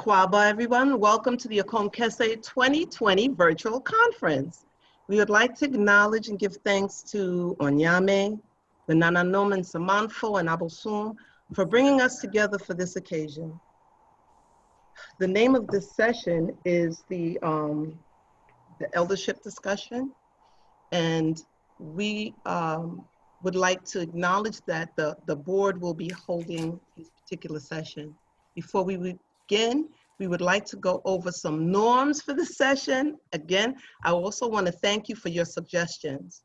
Akwaba, everyone. Welcome to the Akom Kese 2020 virtual conference. We would like to acknowledge and give thanks to Onyame, the Nananom and Samanfo and Abosum for bringing us together for this occasion. The name of this session is the eldership discussion, and we would like to acknowledge that the board will be holding this particular session. Before we begin, we would like to go over some norms for the session. Again, I also want to thank you for your suggestions.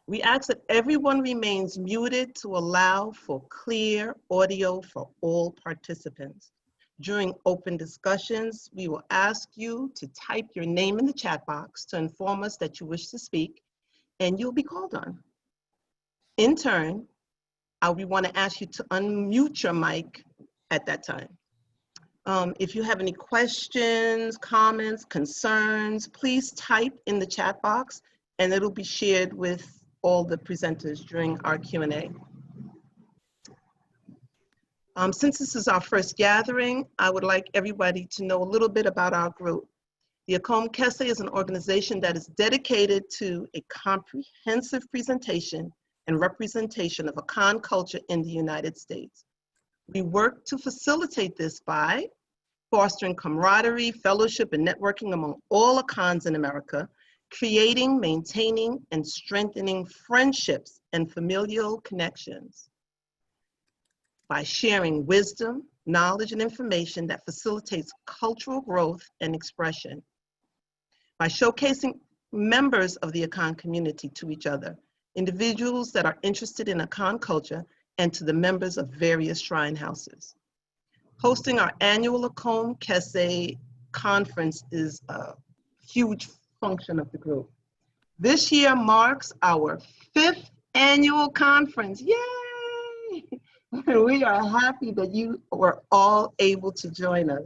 We ask that everyone remains muted to allow for clear audio for all participants. During open discussions, we will ask you to type your name in the chat box to inform us that you wish to speak, and you'll be called on. In turn, we want to ask you to unmute your mic at that time. If you have any questions, comments, concerns, please type in the chat box and it'll be shared with all the presenters during our Q&A. Since this is our first gathering, I would like everybody to know a little bit about our group. The Akom Kese is an organization that is dedicated to a comprehensive presentation and representation of Akan culture in the United States. We work to facilitate this by fostering camaraderie, fellowship, and networking among all Akans in America, creating, maintaining, and strengthening friendships and familial connections, by sharing wisdom, knowledge, and information that facilitates cultural growth and expression, by showcasing members of the Akan community to each other, individuals that are interested in Akan culture, and to the members of various shrine houses. Hosting our annual Akom Kese conference is a huge function of the group. This year marks our 5th annual conference. Yay! We are happy that you were all able to join us.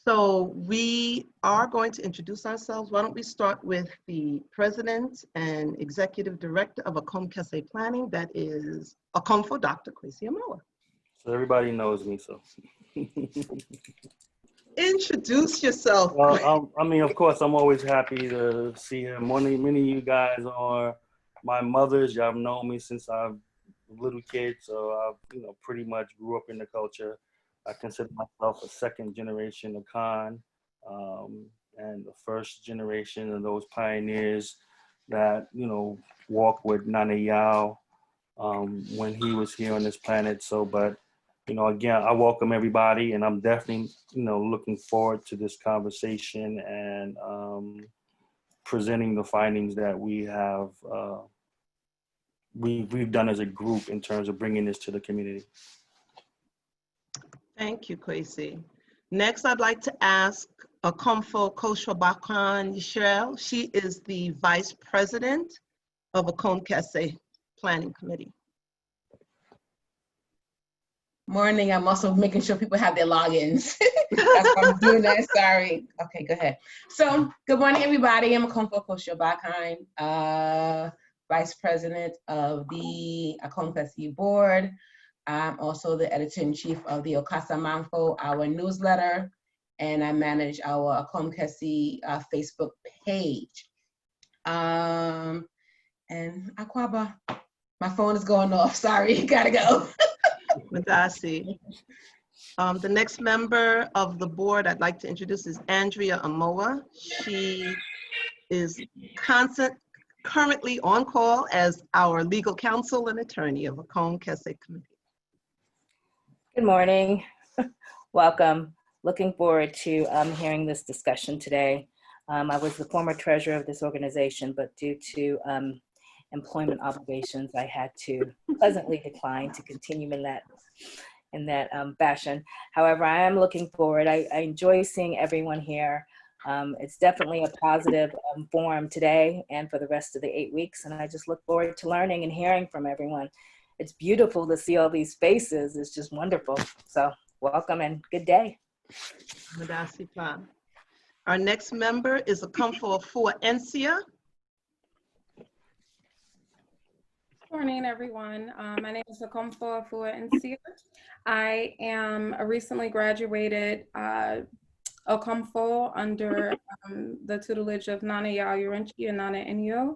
So we are going to introduce ourselves. Why don't we start with the President and Executive Director of Akom Kese Planning, that is Akomfo Dr. Kwesi Amoah. So everybody knows me, so. Introduce yourself. Well, I mean, of course, I'm always happy to see him. Many of you guys are my mothers. Y'all have known me since I was a little kid, so I, pretty much grew up in the culture. I consider myself a second generation Akan, and the first generation of those pioneers that, walked with Nana Yao when he was here on this planet. So, but, again, I welcome everybody, and I'm definitely, looking forward to this conversation and presenting the findings that we have, we've done as a group in terms of bringing this to the community. Thank you, Kwesi. Next, I'd like to ask Akomfo Koshobakan Yisrael. She is the Vice President of Akom Kese Planning Committee. Morning, I'm also making sure people have their logins. That's why I'm doing that, sorry. Okay, go ahead. So, good morning, everybody. I'm Akomfo Koshobakan, Vice President of the Akom Kese Board. I'm also the editor-in-chief of the Okasa Manfo, our newsletter, and I manage our Akom Kese Facebook page. And Akwaba, my phone is going off, sorry, gotta go. Madasi. The next member of the board I'd like to introduce is Andrea Amoah. She is currently on call as our legal counsel and attorney of Akom Kese Committee. Good morning. Welcome. Looking forward to hearing this discussion today. I was the former treasurer of this organization, but due to employment obligations, I had to pleasantly decline to continue in that fashion. However, I am looking forward. I enjoy seeing everyone here. It's definitely a positive forum today and for the rest of the 8 weeks, and I just look forward to learning and hearing from everyone. It's beautiful to see all these faces. It's just wonderful. So welcome and good day. Our next member is Akomfo Afua Ensia. Morning, everyone. My name is Akom Kese. I am a recently graduated Okomfo under the tutelage of Nana Yao Yurenchi and Nana Inyo.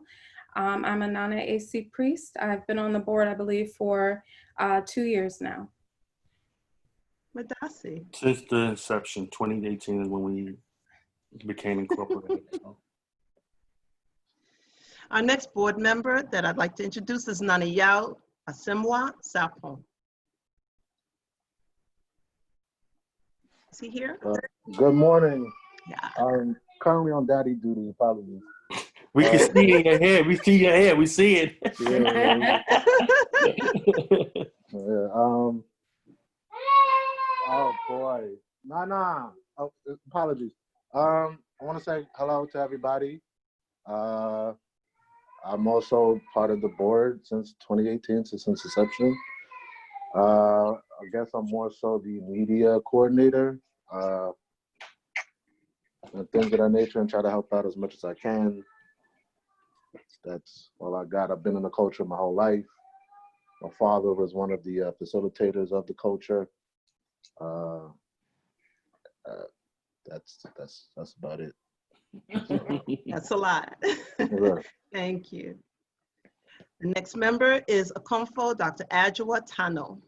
I'm a Nana AC priest. I've been on the board, I believe, for 2 years now. Madasi. Since the inception, 2018 is when we became incorporated. So. Our next board member that I'd like to introduce is Nana Yao Asimwa Sapon. Is he here? Good morning. Yeah. I'm currently on daddy duty. Apologies. We can see in your hair. We see your hair. We see it. Yeah. Oh boy. Nah. Oh, apologies. I want to say hello to everybody. I'm also part of the board since 2018, since inception. I guess I'm more so the media coordinator. And things of that nature, and try to help out as much as I can. That's all I got. I've been in the culture my whole life. My father was one of the facilitators of the culture. That's about it. That's a lot. Yeah. Thank you. The next member is Akomfo Dr. Adjoa Tano.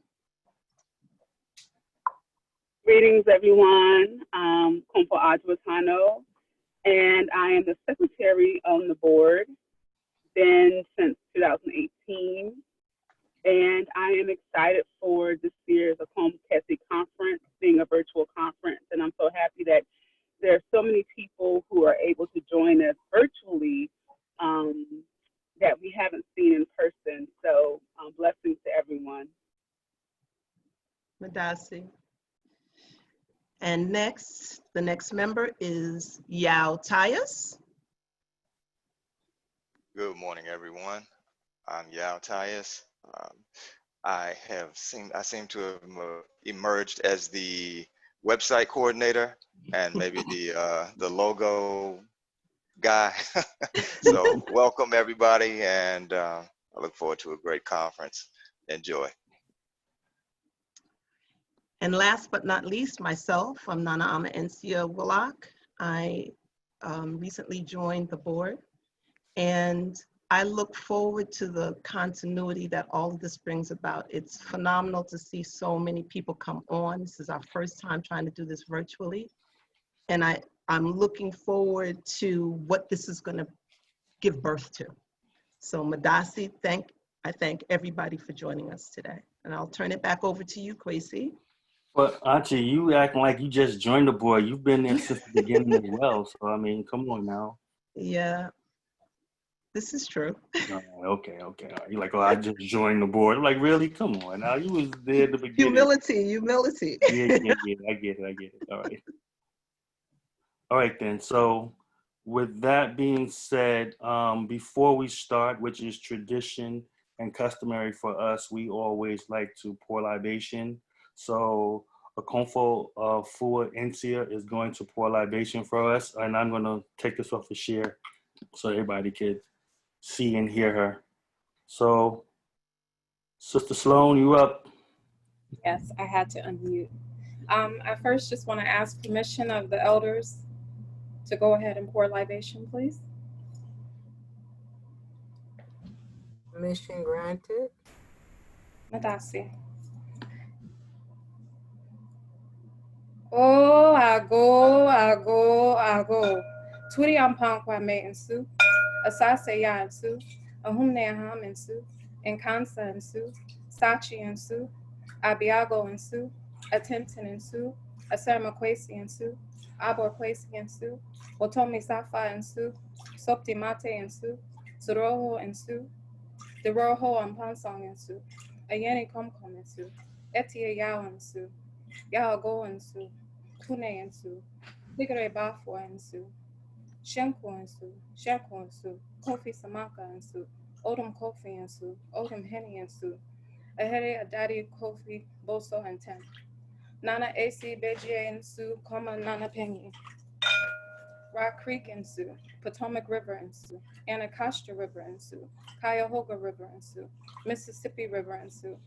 Greetings, everyone. Kompo Adwatano, and I am the secretary on the board, been since 2018. And I am excited for this year's Akom Kese conference, being a virtual conference. And I'm so happy that there are so many people who are able to join us virtually that we haven't seen in person. So blessings to everyone. Madasi. And next, the next member is Yao Tyus. Good morning, everyone. I'm Yao Tyus. I seem to have emerged as the website coordinator and maybe the logo guy. So welcome everybody, and I look forward to a great conference. Enjoy. And last but not least, myself, I'm Nana Ama Nsia Willock. I recently joined the board, and I look forward to the continuity that all of this brings about. It's phenomenal to see so many people come on. This is our first time trying to do this virtually. And I'm looking forward to what this is going to give birth to. So Madasi, I thank everybody for joining us today. And I'll turn it back over to you, Kwesi. But Auntie, you acting like you just joined the board. You've been there since the beginning as well. So I mean, come on now. Yeah, this is true. Okay. You're like, oh, I just joined the board. I'm like, really? Come on now. You was there at the beginning. Humility. Yeah, I get it. All right then. So with that being said, before we start, which is tradition and customary for us, we always like to pour libation. So Akomfo Fua Nsia is going to pour libation for us, and I'm going to take this off the share so everybody could see and hear her. So, Sister Sloan, you up? Yes, I had to unmute. I first just want to ask permission of the elders to go ahead and pour libation, please. Permission granted. Madasi. Oh, ago. Turi ampankwa me insu. Asase ya insu. Ahumne aham insu. Enkansa insu. Sachi insu. Abiago insu. Atentin insu. Asama kwesi insu. Abor kwesi insu. Otomi safa insu. Sopti mate insu. Suroho insu. Deroho ampansong insu. Ayeni komkom insu. Etia yao insu. Yago insu. Kune insu, Ligare Bafo insu, Shenku insu, Shenku insu, Kofi Samaka insu, Odom Kofi insu, Odom Henny insu, Ahere Adadi Kofi Boso and Ten. Nana AC Beji insu, Koma Nana Penny. Rock Creek and Sioux, Potomac River and Sioux, Anacostia River and Sioux, Cuyahoga River and Sioux, Mississippi River and Sioux,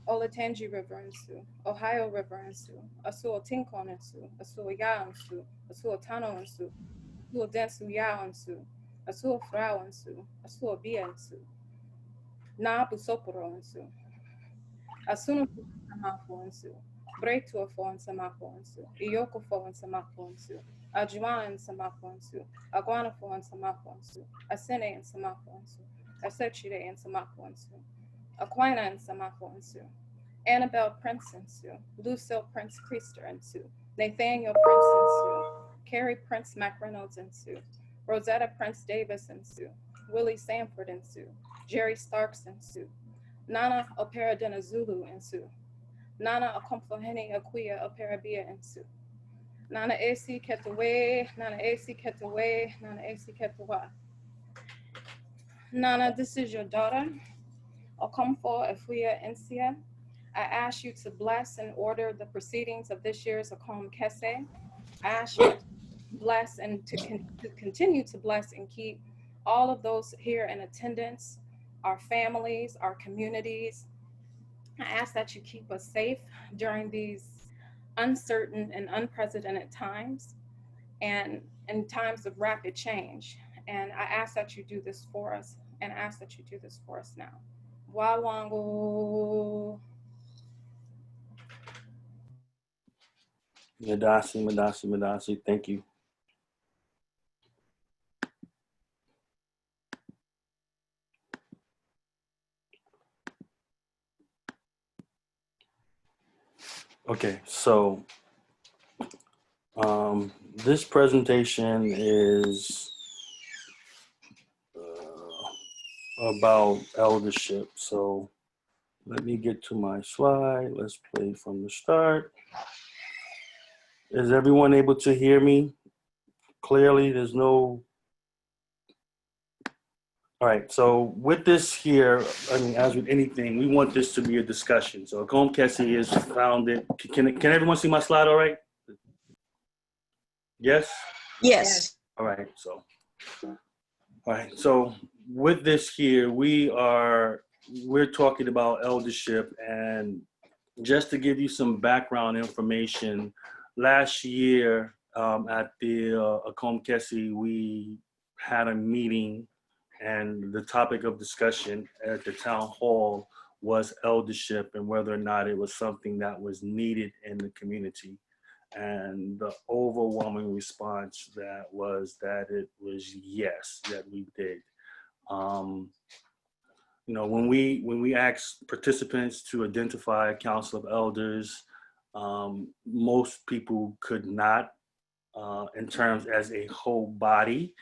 Olatangi River and Sioux, Ohio River and Sioux, Assuotinkon and Sioux, Assuoya and Sioux, Assuotano and Sioux, Assuodensu Ya and Sioux, Assuofrau and Sioux, Assuobia and Sioux, Na Busoporo and Sioux, Asunufu and Samafo and Sioux, Breituafo and Samafo and Sioux, Iyokofo and Samafo and Sioux, Ajuan and Samafo and Sioux, Aguanafo and Samafo and Sioux, Asene and Samafo and Sioux, Asechide and Samafo and Sioux, Aquina and Samafo and Sioux, Annabelle Prince and Sioux, Lucille Prince Priester and Sioux, Nathaniel Prince and Sioux, Carrie Prince McReynolds and Sioux, Rosetta Prince Davis and Sioux, Willie Sanford and Sioux, Jerry Starks and Sioux, Nana Opera Zulu and Sioux, Nana Akomfohene Akuya Operabia and Sioux, Nana AC Ketawe, Nana AC Ketawe, Nana AC Ketawa. Nana, this is your daughter, Okomfo Efuya Nsia. I ask you to bless and order the proceedings of this year's Akom Kese. I ask you to bless and to continue to bless and keep all of those here in attendance, our families, our communities. I ask that you keep us safe during these uncertain and unprecedented times and in times of rapid change. And I ask that you do this for us, and I ask that you do this for us now. Wawango. Madasi, thank you. Okay, so this presentation is about eldership. So let me get to my slide. Let's play from the start. Is everyone able to hear me clearly? There's no... All right, so with this here, I mean, as with anything, we want this to be a discussion. So Akom Kese is founded. Can everyone see my slide all right? Yes? Yes. All right, so with this here, we're talking about eldership, and just to give you some background information, last year at the Akom Kese, we had a meeting, and the topic of discussion at the town hall was eldership and whether or not it was something that was needed in the community. And the overwhelming response that it was yes, that we did. You know, when we asked participants to identify a council of elders, most people could not, in terms as a whole body.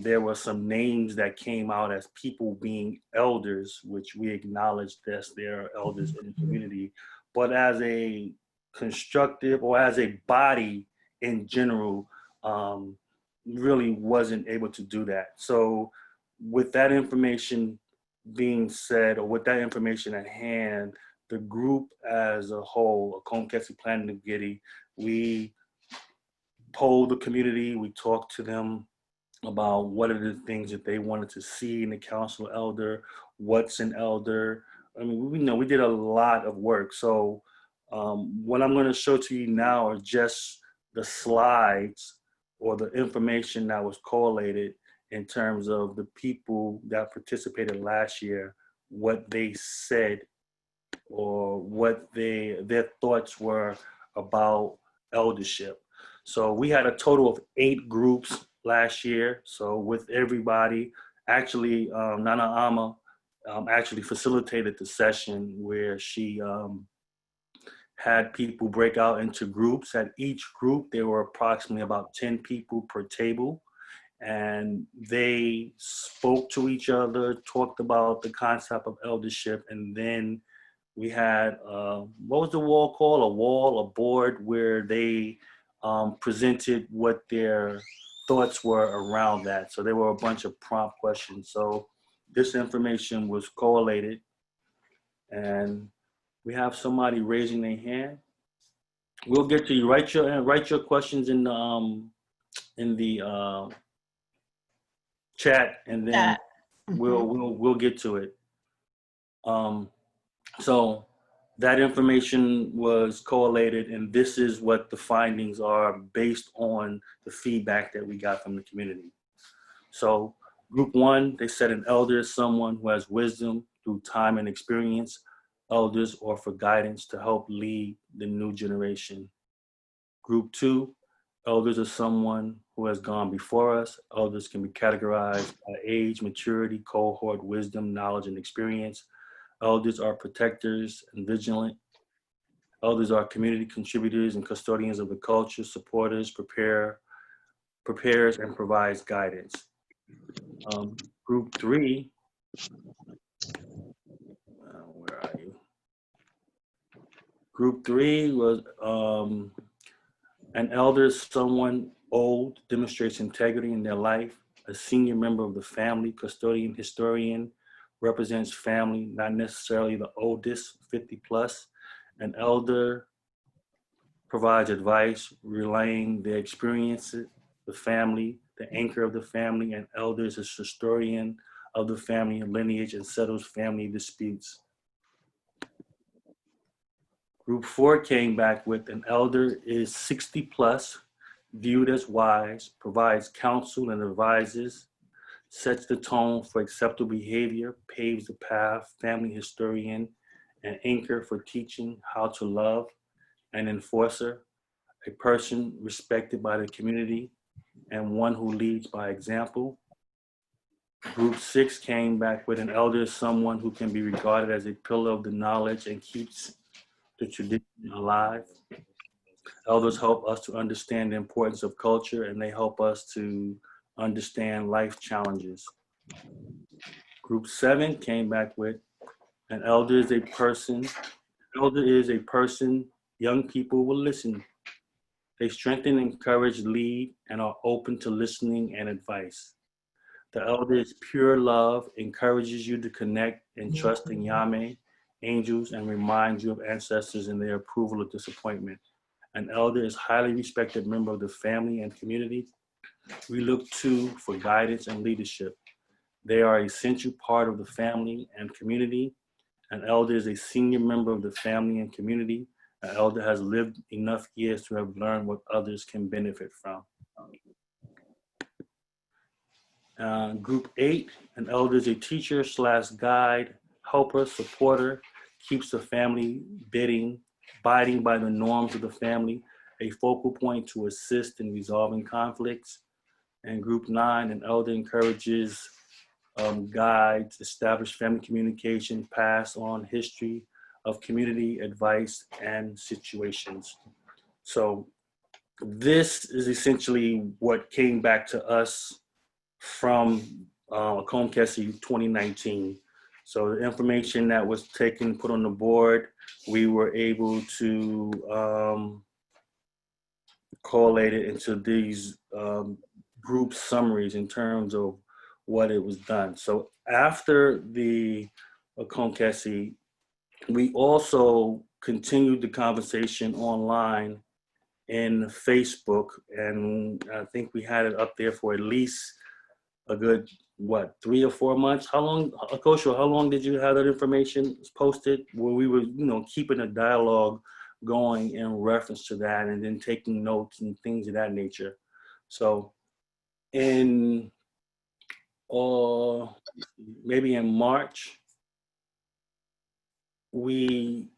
There were some names that came out as people being elders, which we acknowledged that there are elders in the community, but as a constructive or as a body in general, really wasn't able to do that. So with that information being said, or with that information at hand, the group as a whole, Akom Kese Planning Committee, we polled the community, we talked to them about what are the things that they wanted to see in the council elder, what's an elder. I mean, we did a lot of work. So what I'm going to show to you now are just the slides or the information that was collated in terms of the people that participated last year, what they said or what their thoughts were about eldership. So we had a total of 8 groups last year. So with everybody, actually Nana Ama actually facilitated the session where she had people break out into groups. At each group, there were approximately about 10 people per table. And they spoke to each other, talked about the concept of eldership, and then we had, what was the wall called? A board where they presented what their thoughts were around that. So there were a bunch of prompt questions. So this information was collated, and we have somebody raising their hand. We'll get to you. Write your questions in the chat, and then we'll get to it. So that information was collated, and this is what the findings are based on the feedback that we got from the community. So group one, they said an elder is someone who has wisdom through time and experience. Elders or for guidance to help lead the new generation. Group two, elders are someone who has gone before us. Elders can be categorized by age, maturity, cohort, wisdom, knowledge, and experience. Elders are protectors and vigilant. Elders are community contributors and custodians of the culture, supporters, prepares and provides guidance. Group three, where are you? Group three was an elder is someone old, demonstrates integrity in their life. A senior member of the family, custodian, historian, represents family, not necessarily the oldest, 50 plus. An elder provides advice, relaying their experiences, the family, the anchor of the family, and elder is a historian of the family and lineage and settles family disputes. Group four came back with an elder is 60 plus, viewed as wise, provides counsel and advises, sets the tone for acceptable behavior, paves the path, family historian, an anchor for teaching how to love, an enforcer, a person respected by the community, and one who leads by example. Group six came back with an elder is someone who can be regarded as a pillar of the knowledge and keeps the tradition alive. Elders help us to understand the importance of culture, and they help us to understand life challenges. Group seven came back with an elder is a person young people will listen. They strengthen, encourage, lead, and are open to listening and advice. The elder is pure love, encourages you to connect and trust in Yahweh, angels, and reminds you of ancestors and their approval or disappointment. An elder is a highly respected member of the family and community we look to for guidance and leadership. They are an essential part of the family and community. An elder is a senior member of the family and community. An elder has lived enough years to have learned what others can benefit from. Group eight, an elder is a teacher / guide, helper, supporter, keeps the family abiding by the norms of the family, a focal point to assist in resolving conflicts. And group nine, an elder encourages, guides, establish family communication, pass on history of community advice and situations. So this is essentially what came back to us from Akom Kese 2019. So the information that was taken, put on the board, we were able to collate it into these group summaries in terms of what it was done. So after the Akom Kese, we also continued the conversation online in Facebook, and I think we had it up there for at least a good, 3 or 4 months? How long, Akosho, how long did you have that information posted where we were, keeping a dialogue going in reference to that and then taking notes and things of that nature? So in, maybe in March, we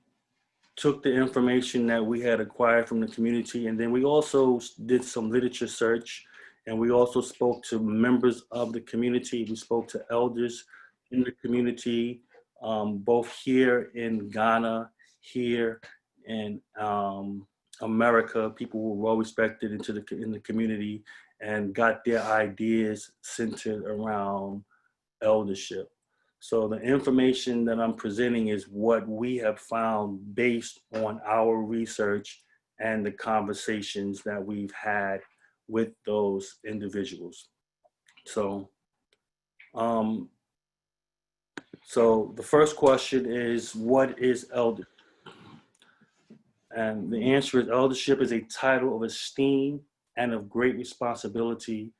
took the information that we had acquired from the community, and then we also did some literature search, and we also spoke to members of the community. We spoke to elders in the community, both here in Ghana, here in America. People who were well respected in the community, and got their ideas centered around eldership. So the information that I'm presenting is what we have found based on our research and the conversations that we've had with those individuals. So, so the first question is, what is eldership? And the answer is, eldership is a title of esteem and of great responsibility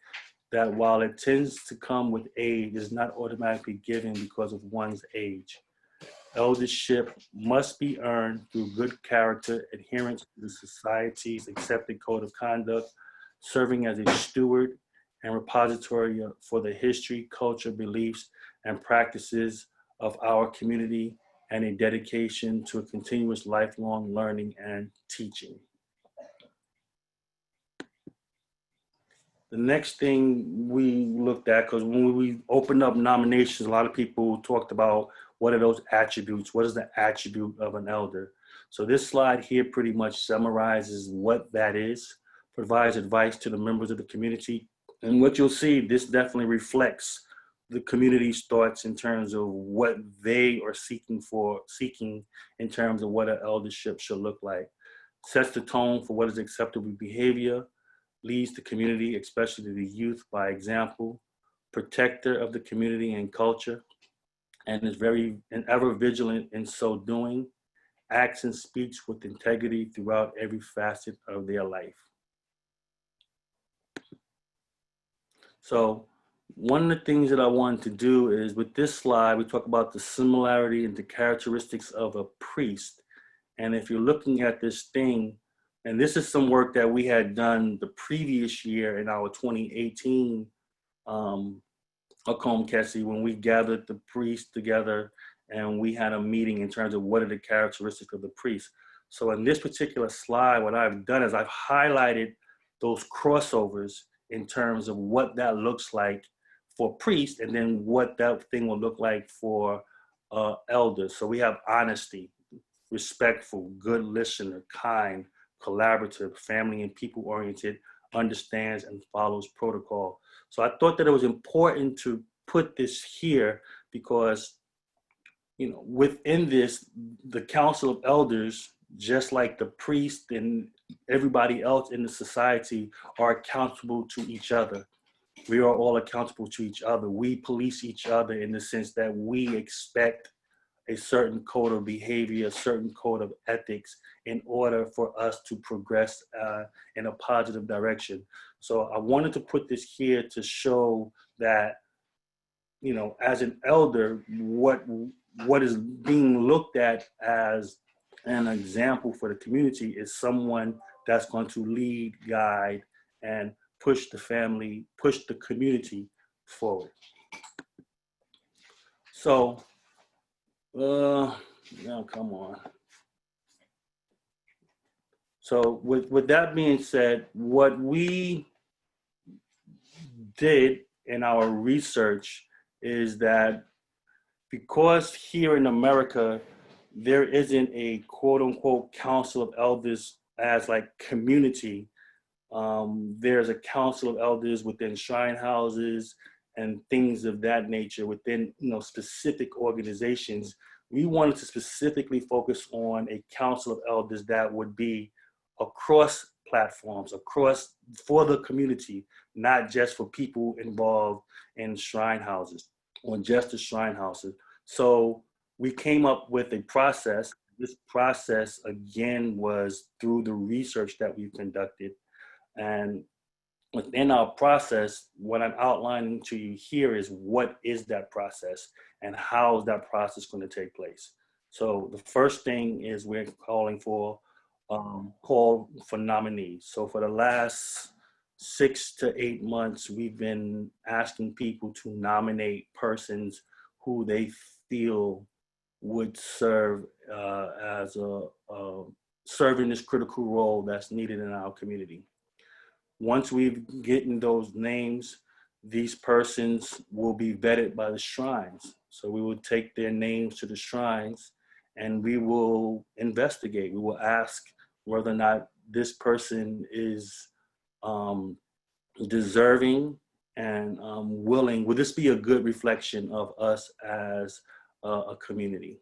that while it tends to come with age, is not automatically given because of one's age. Eldership must be earned through good character, adherence to the society's accepted code of conduct, serving as a steward and repository for the history, culture, beliefs, and practices of our community, and a dedication to a continuous lifelong learning and teaching. The next thing we looked at, because when we opened up nominations, a lot of people talked about what are those attributes? What is the attribute of an elder? So this slide here pretty much summarizes what that is, provides advice to the members of the community. And what you'll see, this definitely reflects the community's thoughts in terms of what they are seeking in terms of what an eldership should look like. Sets the tone for what is acceptable behavior, leads the community, especially the youth, by example, protector of the community and culture, and is very and ever vigilant in so doing, acts and speaks with integrity throughout every facet of their life. So one of the things that I wanted to do is with this slide, we talk about the similarity and the characteristics of a priest. And if you're looking at this thing, and this is some work that we had done the previous year in our 2018 Akom Kese, when we gathered the priests together and we had a meeting in terms of what are the characteristics of the priest. So in this particular slide, what I've done is I've highlighted those crossovers in terms of what that looks like for priests, and then what that thing will look like for elders. So we have honesty, respectful, good listener, kind, collaborative, family and people oriented, understands and follows protocol. So I thought that it was important to put this here because, you know, within this, the Council of Elders, just like the priest and everybody else in the society, are accountable to each other. We are all accountable to each other. We police each other in the sense that we expect a certain code of behavior, a certain code of ethics in order for us to progress in a positive direction. So I wanted to put this here to show that, you know, as an elder, what is being looked at as an example for the community is someone that's going to lead, guide, and push the family, push the community forward. So, now come on. So with that being said, what we did in our research is that because here in America, there isn't a quote unquote council of elders as like community. There's a council of elders within shrine houses and things of that nature within, you know, specific organizations. We wanted to specifically focus on a council of elders that would be across platforms, across for the community, not just for people involved in shrine houses or just the shrine houses. So we came up with a process. This process, again, was through the research that we've conducted. And within our process, what I'm outlining to you here is what is that process and how is that process going to take place. So the first thing is we're calling for call for nominees. So for the last 6 to 8 months, we've been asking people to nominate persons who they feel would serve as serve in this critical role that's needed in our community. Once we've gotten those names, these persons will be vetted by the shrines. So we will take their names to the shrines and we will investigate. We will ask whether or not this person is deserving and willing. Will this be a good reflection of us as a community?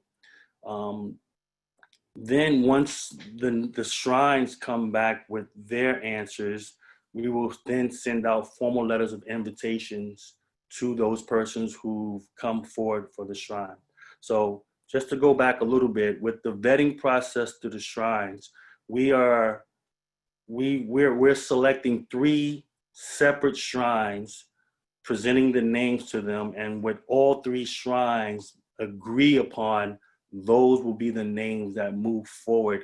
Then once the shrines come back with their answers, we will then send out formal letters of invitations to those persons who've come forward for the shrine. So just to go back a little bit, with the vetting process to the shrines, we are we're selecting 3 separate shrines, presenting the names to them, and with all 3 shrines agree upon, those will be the names that move forward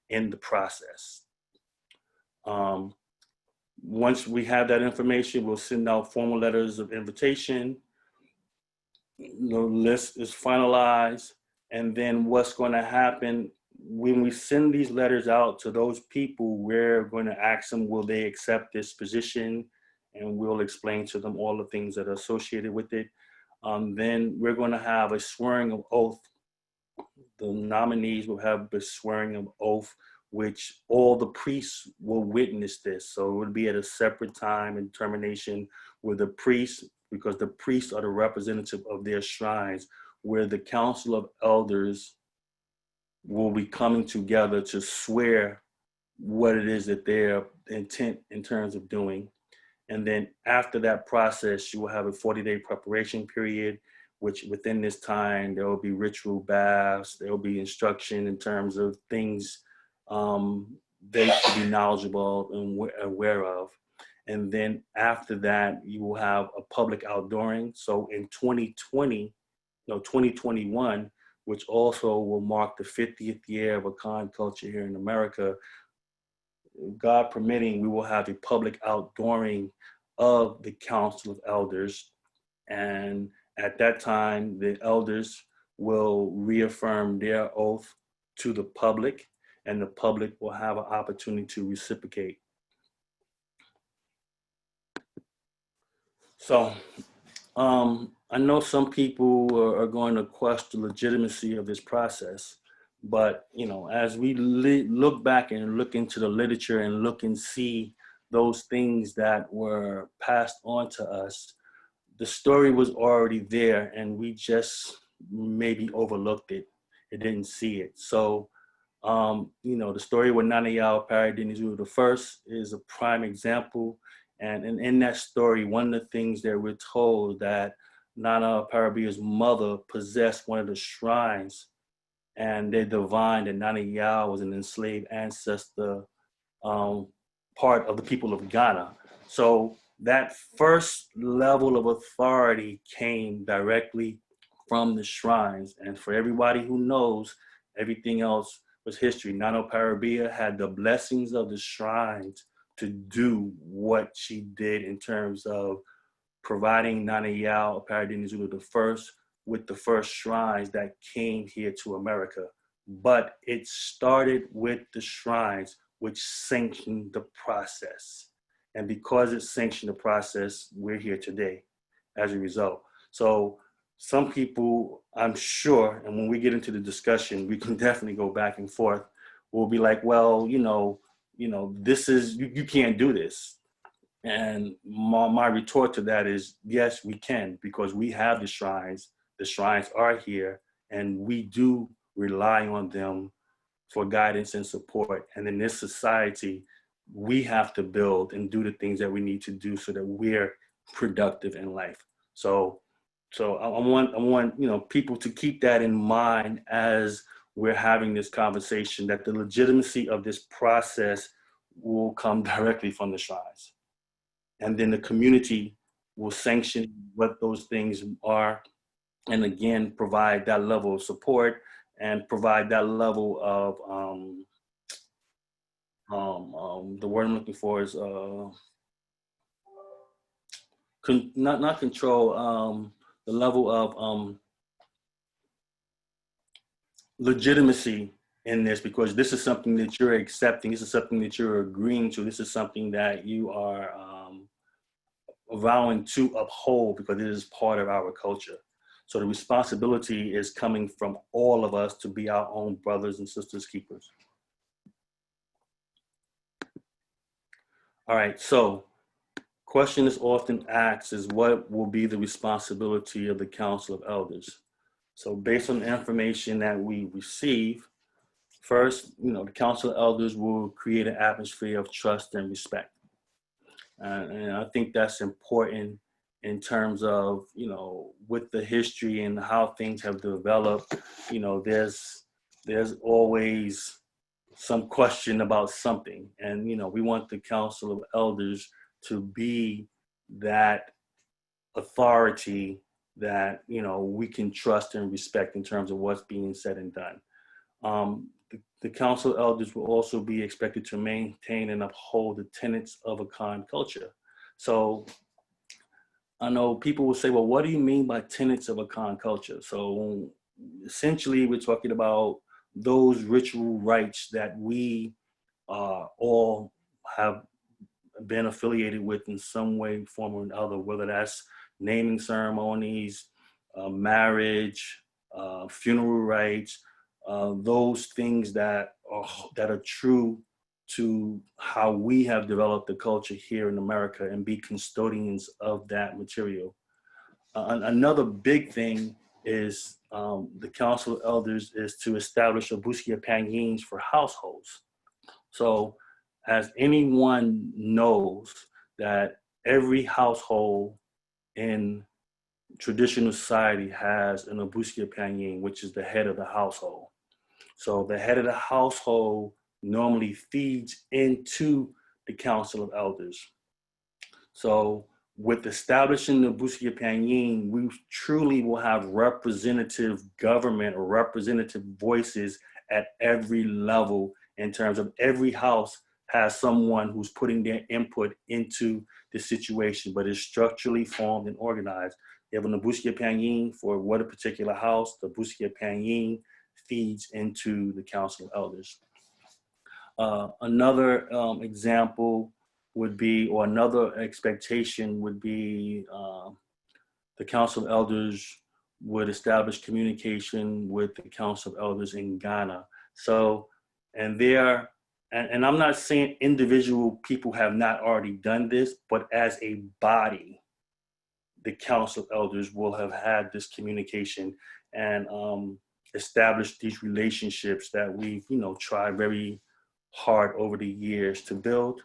in the process. Once we have that information, we'll send out formal letters of invitation. The list is finalized, and then what's going to happen when we send these letters out to those people, we're going to ask them, will they accept this position? And we'll explain to them all the things that are associated with it. Then we're going to have a swearing of oath. The nominees will have the swearing of oath, which all the priests will witness this. So it would be at a separate time and termination where the priests, because the priests are the representative of their shrines, where the council of elders will be coming together to swear what it is that their intent in terms of doing. And then after that process, you will have a 40-day preparation period, which within this time, there will be ritual baths, there will be instruction in terms of things they should be knowledgeable and aware of. And then after that, you will have a public outdooring. So in 2021, which also will mark the 50th year of Akom culture here in America, God permitting, we will have a public outdooring of the Council of Elders. And at that time, the elders will reaffirm their oath to the public, and the public will have an opportunity to reciprocate. So I know some people are going to question the legitimacy of this process, but as we look back and look into the literature and look and see those things that were passed on to us, the story was already there, and we just maybe overlooked it. It didn't see it. So, the story with Nana Yao Paradini the First is a prime example. And in that story, one of the things that we're told that Nana Parabia's mother possessed one of the shrines, and they divined that Nana Yao was an enslaved ancestor, part of the people of Ghana. So that first level of authority came directly from the shrines. And for everybody who knows, everything else was history. Nana Parabia had the blessings of the shrines to do what she did in terms of providing Nana Yao Paradini Zulu the First with the first shrines that came here to America. But it started with the shrines, which sanctioned the process. And because it sanctioned the process, we're here today as a result. So some people, I'm sure, and when we get into the discussion, we can definitely go back and forth. We'll be like, well, this is, you can't do this. And my retort to that is, yes, we can, because we have the shrines. The shrines are here, and we do rely on them for guidance and support. And in this society, we have to build and do the things that we need to do so that we're productive in life. So I want people to keep that in mind as we're having this conversation, that the legitimacy of this process will come directly from the shrines. And then the community will sanction what those things are, and again, provide that level of support and provide that level of, the word I'm looking for is, not control, the level of legitimacy in this, because this is something that you're accepting, this is something that you're agreeing to, this is something that you are vowing to uphold, because it is part of our culture. So the responsibility is coming from all of us to be our own brothers and sisters keepers. All right, so question is often asked is, what will be the responsibility of the Council of Elders? So based on the information that we receive, first, the Council of Elders will create an atmosphere of trust and respect. And I think that's important in terms of, with the history and how things have developed, there's always some question about something. And, you know, we want the Council of Elders to be that authority that, you know, we can trust and respect in terms of what's being said and done. The Council of Elders will also be expected to maintain and uphold the tenets of Akom culture. So I know people will say, well, what do you mean by tenets of Akom culture? So essentially, we're talking about those ritual rites that we all have been affiliated with in some way, form, or another, whether that's naming ceremonies, marriage, funeral rites, those things that are true to how we have developed the culture here in America, and be custodians of that material. Another big thing is the Council of Elders is to establish Obusia Panyins for households. So as anyone knows, that every household in traditional society has an Obusia Panyin, which is the head of the household. So the head of the household normally feeds into the Council of Elders. So with establishing the Obusia Panyin, we truly will have representative government or representative voices at every level, in terms of every house has someone who's putting their input into the situation, but is structurally formed and organized. You have an Obusia Panyin for what a particular house, the Obusia Panyin feeds into the Council of Elders. Another example would be, or another expectation would be, the Council of Elders would establish communication with the Council of Elders in Ghana. So, and I'm not saying individual people have not already done this, but as a body, the Council of Elders will have had this communication and established these relationships that we've, you know, tried very hard over the years to build.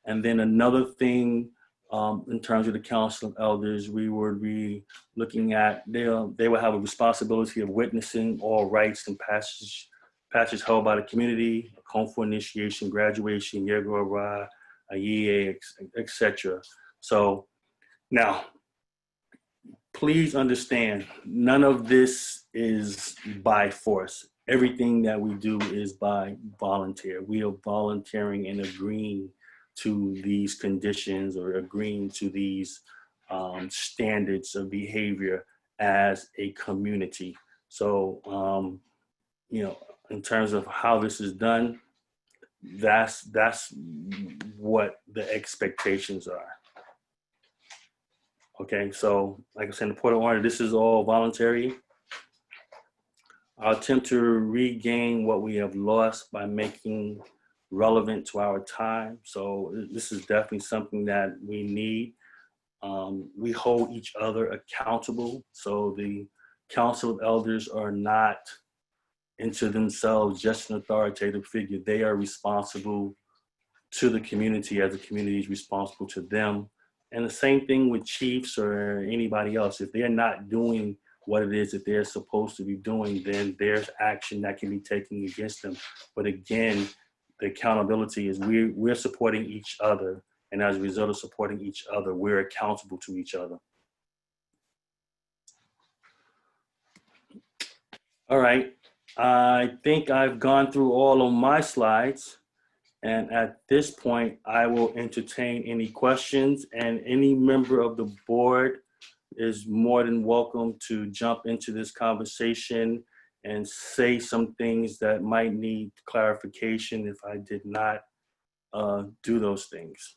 And then another thing, in terms of the Council of Elders, we would be looking at, they will have a responsibility of witnessing all rites and passages held by the community, Akom for initiation, graduation, Yegora, Aye, etc. So now, please understand, none of this is by force. Everything that we do is by volunteer. We are volunteering and agreeing to these conditions, or agreeing to these standards of behavior as a community. So, you know, in terms of how this is done, that's what the expectations are. Okay, so like I said, in the point of order, this is all voluntary. I'll attempt to regain what we have lost by making relevant to our time. So this is definitely something that we need. We hold each other accountable. So the Council of Elders are not into themselves just an authoritative figure. They are responsible to the community as the community is responsible to them. And the same thing with chiefs or anybody else. If they're not doing what it is that they're supposed to be doing, then there's action that can be taken against them. But again, the accountability is we're supporting each other. And as a result of supporting each other, we're accountable to each other. All right, I think I've gone through all of my slides. And at this point, I will entertain any questions, and any member of the board is more than welcome to jump into this conversation and say some things that might need clarification if I did not do those things.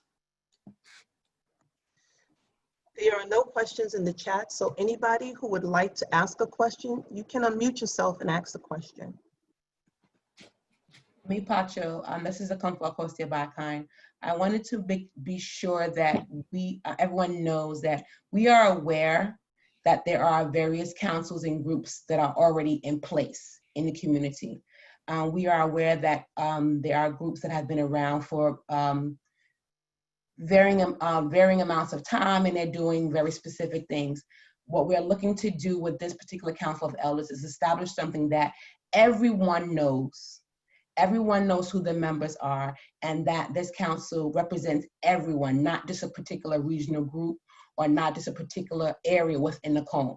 There are no questions in the chat, so anybody who would like to ask a question, you can unmute yourself and ask the question. Me, Pacho, this is a Akom Kese backline. I wanted to be sure that everyone knows that we are aware that there are various councils and groups that are already in place in the community. We are aware that there are groups that have been around for varying amounts of time, and they're doing very specific things. What we're looking to do with this particular Council of Elders is establish something that everyone knows. everyone knows who the members are, and that this council represents everyone, not just a particular regional group or not just a particular area within the cone.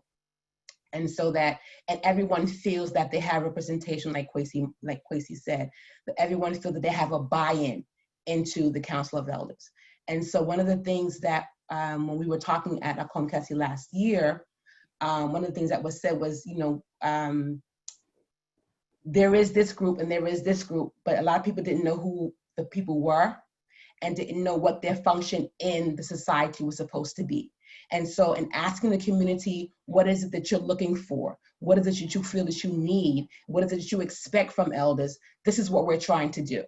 And so that, and everyone feels that they have representation, like Kwesi said, that everyone feels that they have a buy-in into the Council of Elders. And so one of the things that when we were talking at Akom Kese last year, one of the things that was said was, there is this group and there is this group, but a lot of people didn't know who the people were and didn't know what their function in the society was supposed to be. And so in asking the community, what is it that you're looking for? What is it that you feel that you need? What is it that you expect from elders? This is what we're trying to do,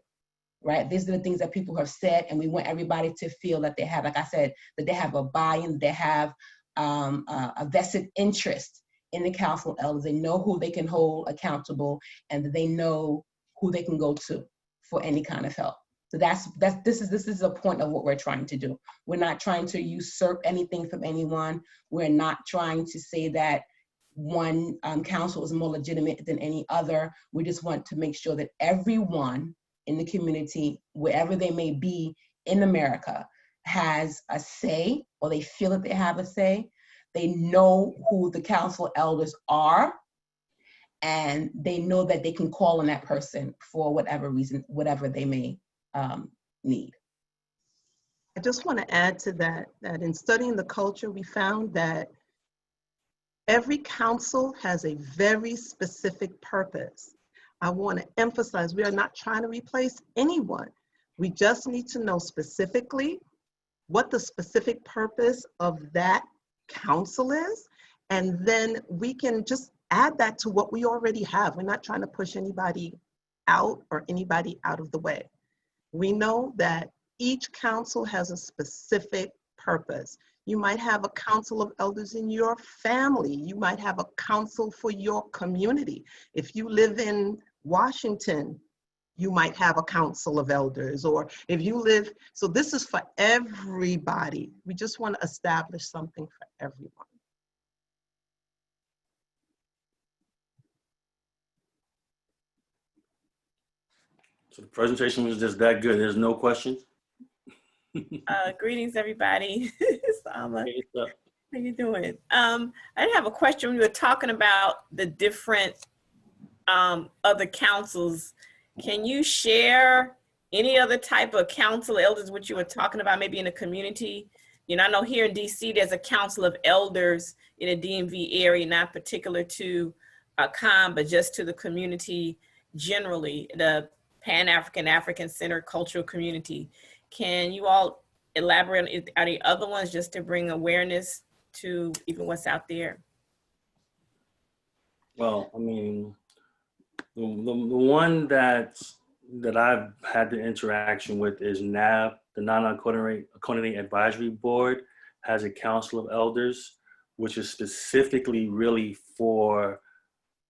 right? These are the things that people have said, and we want everybody to feel that they have, like I said, that they have a buy-in, they have a vested interest in the Council of Elders. They know who they can hold accountable, and that they know who they can go to for any kind of help. So this is a point of what we're trying to do. We're not trying to usurp anything from anyone. We're not trying to say that one council is more legitimate than any other. We just want to make sure that everyone in the community, wherever they may be in America, has a say, or they feel that they have a say. They know who the council elders are, and they know that they can call on that person for whatever reason, whatever they may need. I just want to add to that, that in studying the culture, we found that every council has a very specific purpose. I want to emphasize, we are not trying to replace anyone. We just need to know specifically what the specific purpose of that council is, and then we can just add that to what we already have. We're not trying to push anybody out or anybody out of the way. We know that each council has a specific purpose. You might have a council of elders in your family. You might have a council for your community. If you live in Washington, you might have a council of elders, or if you live, so this is for everybody. We just want to establish something for everyone. So the presentation was just that good. There's no questions? Greetings, everybody. Sama, how you doing? I did have a question. We were talking about the different other councils. Can you share any other type of council elders, what you were talking about, maybe in the community? You know, I know here in DC, there's a council of elders in the DMV area, not particular to Akom, but just to the community generally, the Pan-African, African-centered cultural community. Can you all elaborate on any other ones just to bring awareness to even what's out there? Well, I mean, the one that I've had the interaction with is NAB, the Non-According Advisory Board, has a council of elders, which is specifically really for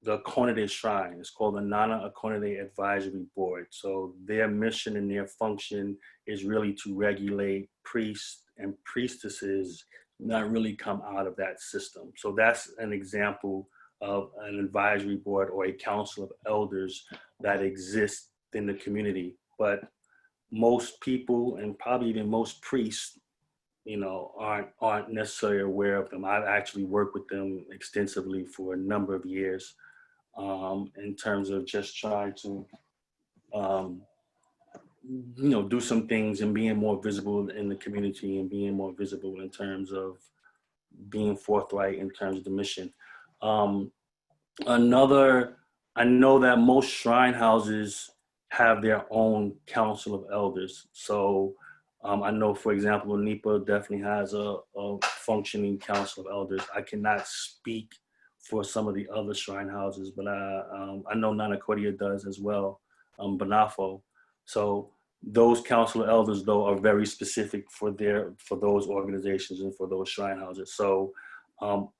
the Akonide Shrine. It's called the Nana Akonide Advisory Board. So their mission and their function is really to regulate priests and priestesses that really come out of that system. So that's an example of an advisory board or a council of elders that exists in the community. But most people, and probably even most priests, you know, aren't necessarily aware of them. I've actually worked with them extensively for a number of years in terms of just trying to, you know, do some things and being more visible in the community and being more visible in terms of being forthright in terms of the mission. I know that most shrine houses have their own council of elders. So I know, for example, NEPA definitely has a functioning council of elders. I cannot speak for some of the other shrine houses, but I know Nana Cordia does as well, Banafo. So those council of elders, though, are very specific for those organizations and for those shrine houses. So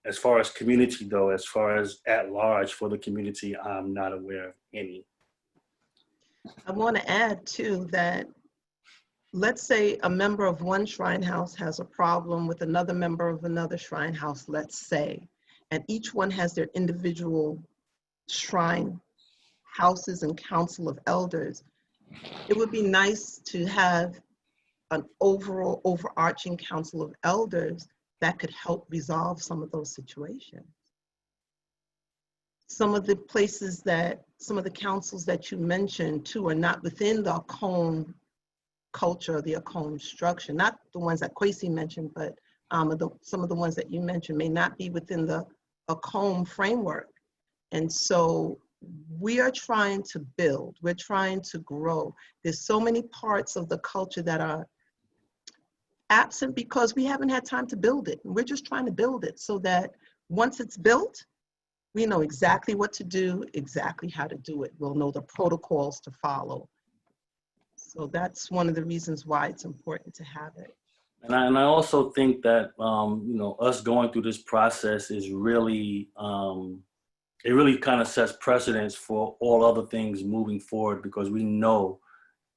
as far as community, though, as far as at large for the community, I'm not aware of any. I want to add too that, let's say a member of one shrine house has a problem with another member of another shrine house, let's say, and each one has their individual shrine houses and council of elders, it would be nice to have an overall overarching council of elders that could help resolve some of those situations. Some of the places that, some of the councils that you mentioned too are not within the Akom culture, the Akom structure, not the ones that Kwesi mentioned, but some of the ones that you mentioned may not be within the Akom framework. And so we are trying to build, we're trying to grow. There's so many parts of the culture that are absent because we haven't had time to build it. We're just trying to build it so that once it's built, we know exactly what to do, exactly how to do it. We'll know the protocols to follow. So that's one of the reasons why it's important to have it. And I also think that, you know, us going through this process is really, it really kind of sets precedence for all other things moving forward, because we know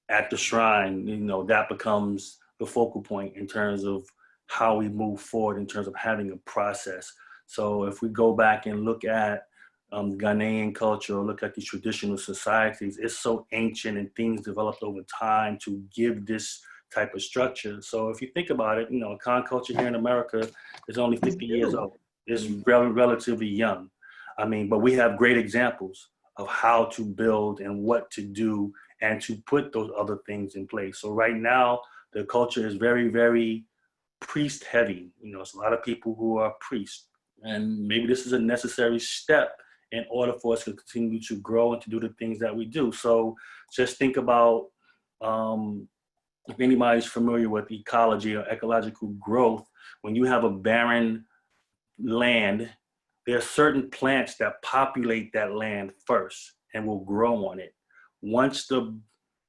at the shrine, you know, that becomes the focal point in terms of how we move forward in terms of having a process. So if we go back and look at Ghanaian culture, or look at these traditional societies, it's so ancient and things developed over time to give this type of structure. So if you think about it, you know, Akan culture here in America is only 50 years old. It's relatively young. I mean, but we have great examples of how to build and what to do and to put those other things in place. So right now, the culture is very, very priest heavy. You know, it's a lot of people who are priests. And maybe this is a necessary step in order for us to continue to grow and to do the things that we do. So just think about, if anybody's familiar with ecology or ecological growth, when you have a barren land, there are certain plants that populate that land first and will grow on it. Once the,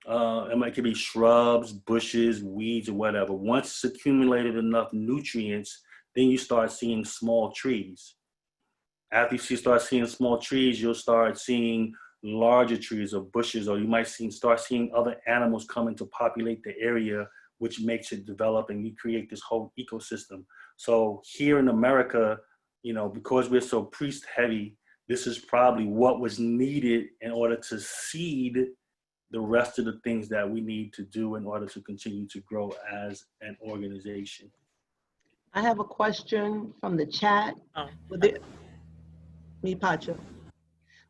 it could be shrubs, bushes, weeds, or whatever. Once it's accumulated enough nutrients, then you start seeing small trees. After you start seeing small trees, you'll start seeing larger trees or bushes, or you might start seeing other animals coming to populate the area, which makes it develop, and you create this whole ecosystem. So here in America, you know, because we're so priest heavy, this is probably what was needed in order to seed the rest of the things that we need to do in order to continue to grow as an organization. I have a question from the chat. Pacho.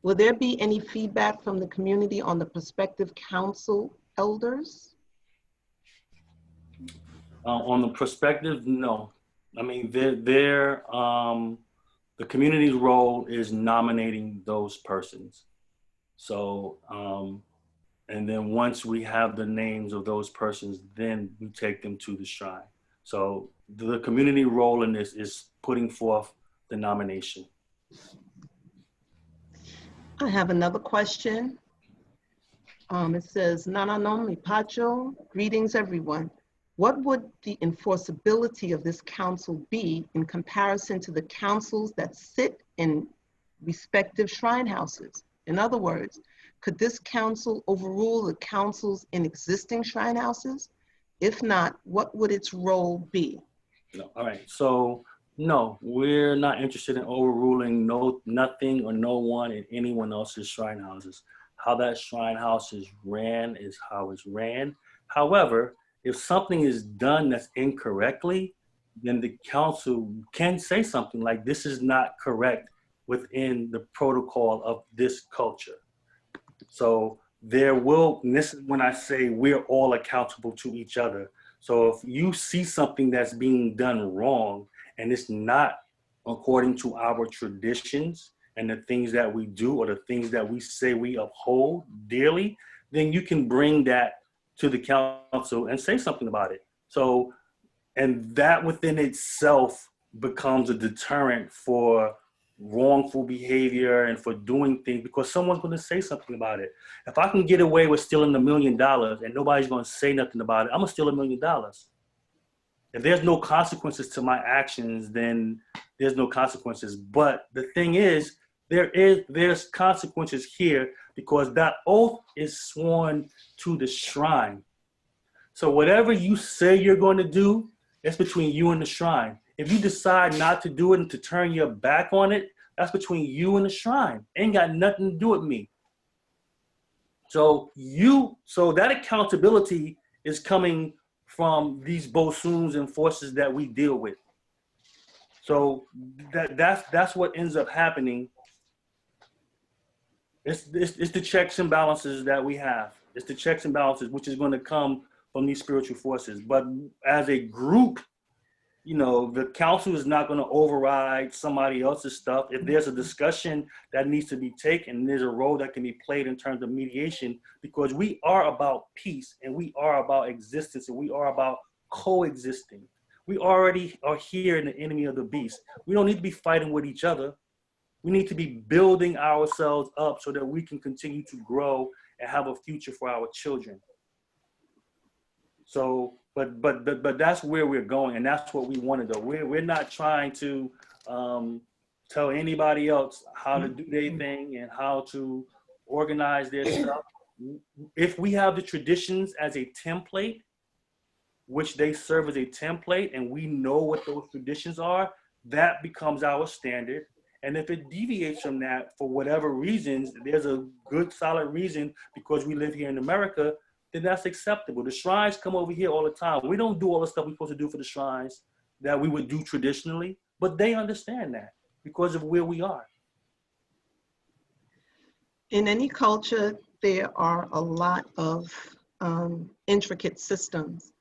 Will there be any feedback from the community on the prospective council elders? On the perspective, no. I mean, the community's role is nominating those persons. So, and then once we have the names of those persons, then we take them to the shrine. So the community role in this is putting forth the nomination. I have another question. It says, Nananom Mipacho, greetings everyone. What would the enforceability of this council be in comparison to the councils that sit in respective shrine houses? In other words, could this council overrule the councils in existing shrine houses? If not, what would its role be? No. All right, so no, we're not interested in overruling nothing or no one in anyone else's shrine houses. How that shrine house is ran is how it's ran. However, if something is done that's incorrectly, then the council can say something like, this is not correct within the protocol of this culture. So there will, and this is when I say we're all accountable to each other. So if you see something that's being done wrong and it's not according to our traditions and the things that we do or the things that we say we uphold dearly, then you can bring that to the council and say something about it. So, and that within itself becomes a deterrent for wrongful behavior and for doing things, because someone's going to say something about it. If I can get away with stealing $1 million and nobody's going to say nothing about it, I'm going to steal $1 million. If there's no consequences to my actions, then there's no consequences. But the thing is, there's consequences here because that oath is sworn to the shrine. So whatever you say you're going to do, it's between you and the shrine. If you decide not to do it and to turn your back on it, that's between you and the shrine. Ain't got nothing to do with me. So that accountability is coming from these bosoons and forces that we deal with. So that's what ends up happening. It's the checks and balances that we have. It's the checks and balances, which is going to come from these spiritual forces. But as a group, you know, the council is not going to override somebody else's stuff. If there's a discussion that needs to be taken, there's a role that can be played in terms of mediation, because we are about peace and we are about existence and we are about coexisting. We already are here in the enemy of the beast. We don't need to be fighting with each other. We need to be building ourselves up so that we can continue to grow and have a future for our children. So, but that's where we're going, and that's what we want to do. We're not trying to tell anybody else how to do their thing and how to organize their stuff. If we have the traditions as a template, which they serve as a template, and we know what those traditions are, that becomes our standard. And if it deviates from that for whatever reasons, there's a good solid reason because we live here in America, then that's acceptable. The shrines come over here all the time. We don't do all the stuff we're supposed to do for the shrines that we would do traditionally, but they understand that because of where we are. In any culture, there are a lot of intricate systems.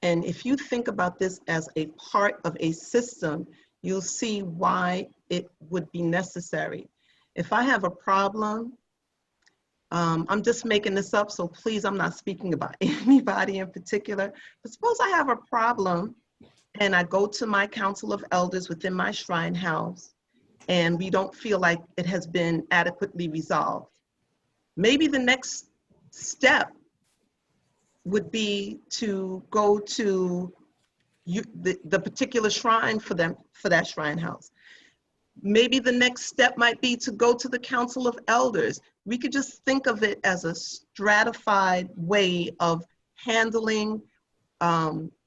And if you think about this as a part of a system, you'll see why it would be necessary. If I have a problem, I'm just making this up, so please, I'm not speaking about anybody in particular, but suppose I have a problem and I go to my council of elders within my shrine house and we don't feel like it has been adequately resolved. Maybe the next step would be to go to the particular shrine for that shrine house. Maybe the next step might be to go to the council of elders. We could just think of it as a stratified way of handling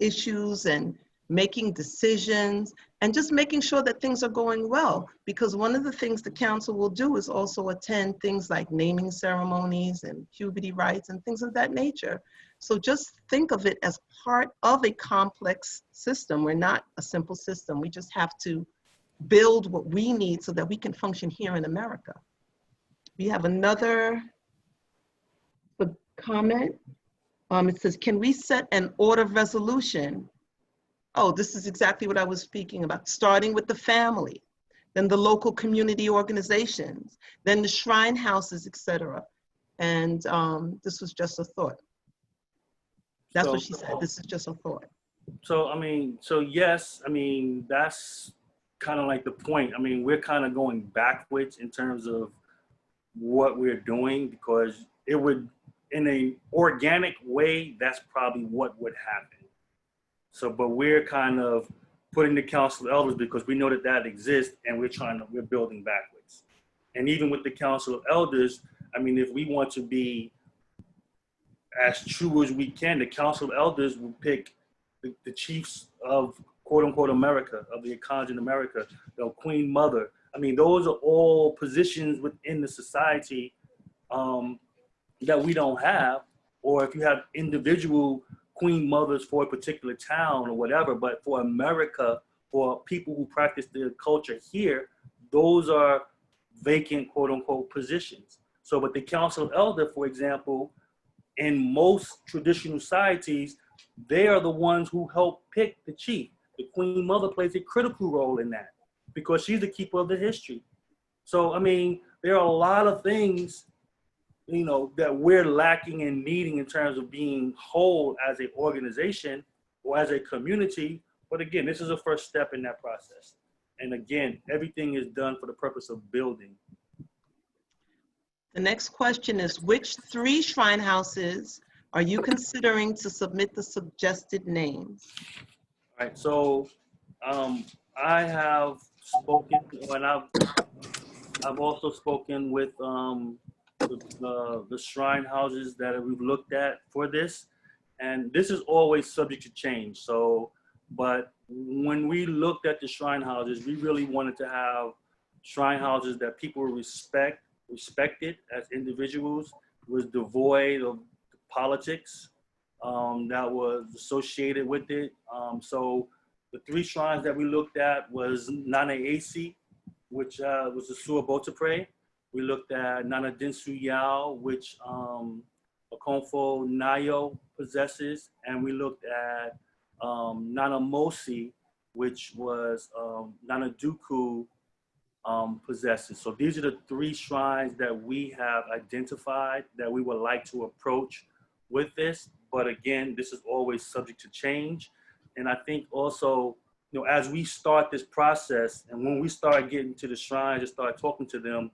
issues and making decisions and just making sure that things are going well. Because one of the things the council will do is also attend things like naming ceremonies and puberty rites and things of that nature. So just think of it as part of a complex system. We're not a simple system. We just have to build what we need so that we can function here in America. We have another comment. It says, can we set an order of resolution? Oh, this is exactly what I was speaking about. Starting with the family, then the local community organizations, then the shrine houses, etc. And this was just a thought. That's what she said. This is just a thought. So, I mean, so yes, I mean, that's kind of like the point. I mean, we're kind of going backwards in terms of what we're doing, because it would, in a organic way, that's probably what would happen. So, but we're kind of putting the council of elders because we know that that exists, and we're building backwards. And even with the council of elders, I mean, if we want to be as true as we can, the council of elders will pick the chiefs of quote unquote America, of the Akons in America, the Queen Mother. I mean, those are all positions within the society that we don't have. Or if you have individual Queen Mothers for a particular town or whatever, but for America, for people who practice their culture here, those are vacant quote unquote positions. So, but the council of elder, for example, in most traditional societies, they are the ones who help pick the chief. The Queen Mother plays a critical role in that because she's the keeper of the history. So, I mean, there are a lot of things, you know, that we're lacking and needing in terms of being whole as an organization or as a community. But again, this is a first step in that process. And again, everything is done for the purpose of building. The next question is, which 3 shrine houses are you considering to submit the suggested names? All right, so I have spoken, and I've also spoken with the shrine houses that we've looked at for this, and this is always subject to change. So, but when we looked at the shrine houses, we really wanted to have shrine houses that people respected as individuals. was devoid of politics that was associated with it. So the 3 shrines that we looked at was Nana Esi, which was the Sua Botapre. We looked at Nana Dinsu Yao, which Okonfo Nayo possesses, and we looked at Nana Mosi, which was Nana Dooku possesses. So these are the 3 shrines that we have identified that we would like to approach with this. But again, this is always subject to change. And I think also, you know, as we start this process and when we start getting to the shrines and start talking to them,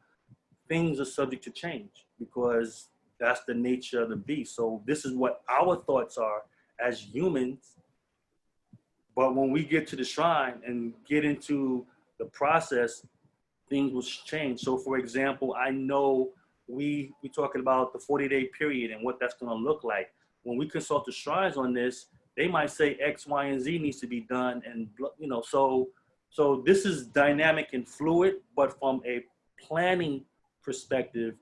things are subject to change because that's the nature of the beast. So this is what our thoughts are as humans. But when we get to the shrine and get into the process, things will change. So for example, I know we're talking about the 40-day period and what that's going to look like. When we consult the shrines on this, they might say X, Y, and Z needs to be done. And, you know, so this is dynamic and fluid, but from a planning perspective,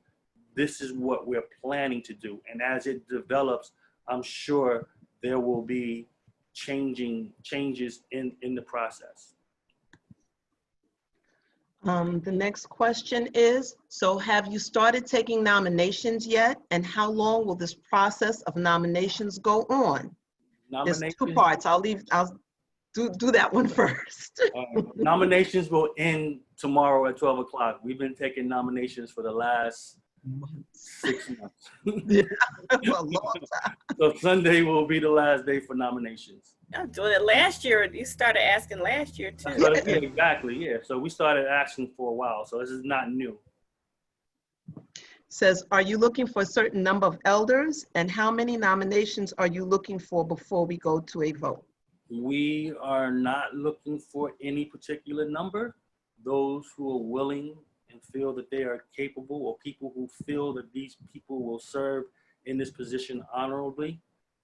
this is what we're planning to do. And as it develops, I'm sure there will be changes in the process. The next question is, so have you started taking nominations yet? And how long will this process of nominations go on? There's 2 parts. I'll do that one first. Nominations will end tomorrow at 12 o'clock. We've been taking nominations for the last 6 months. Yeah, that's a long time. So Sunday will be the last day for nominations. I'm doing it last year. You started asking last year too. Yeah, exactly. Yeah. So we started asking for a while. So this is not new. Says, are you looking for a certain number of elders? And how many nominations are you looking for before we go to a vote? We are not looking for any particular number. Those who are willing and feel that they are capable, or people who feel that these people will serve in this position honorably,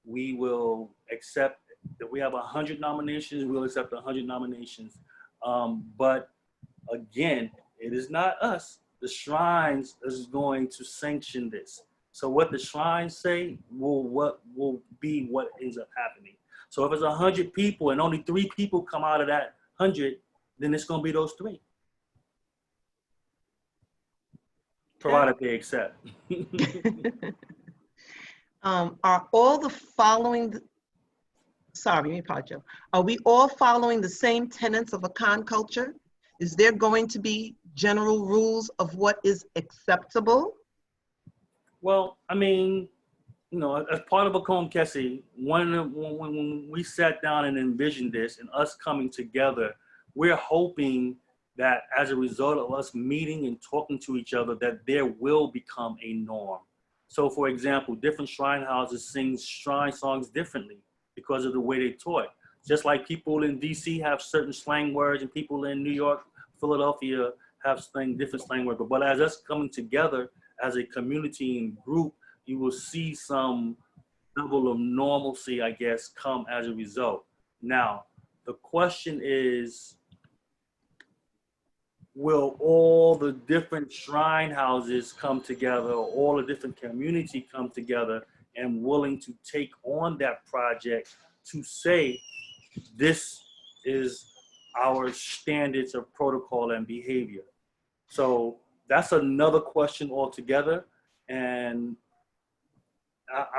we will accept. If we have 100 nominations, we'll accept 100 nominations. But again, it is not us. The shrines is going to sanction this. So what the shrines say will be what ends up happening. So if it's 100 people and only 3 people come out of that 100, then it's going to be those 3. Provided they accept. Are all the following, sorry, let me pause you. Are we all following the same tenets of Akan culture? Is there going to be general rules of what is acceptable? Well, I mean, you know, as part of Akom Kese, when we sat down and envisioned this and us coming together, we're hoping that as a result of us meeting and talking to each other, that there will become a norm. So for example, different shrine houses sing shrine songs differently because of the way they taught. Just like people in DC have certain slang words and people in New York, Philadelphia have different slang words. But as us coming together as a community and group, you will see some level of normalcy, I guess, come as a result. Now, the question is, will all the different shrine houses come together, or all the different community come together and willing to take on that project to say, this is our standards of protocol and behavior? So that's another question altogether. And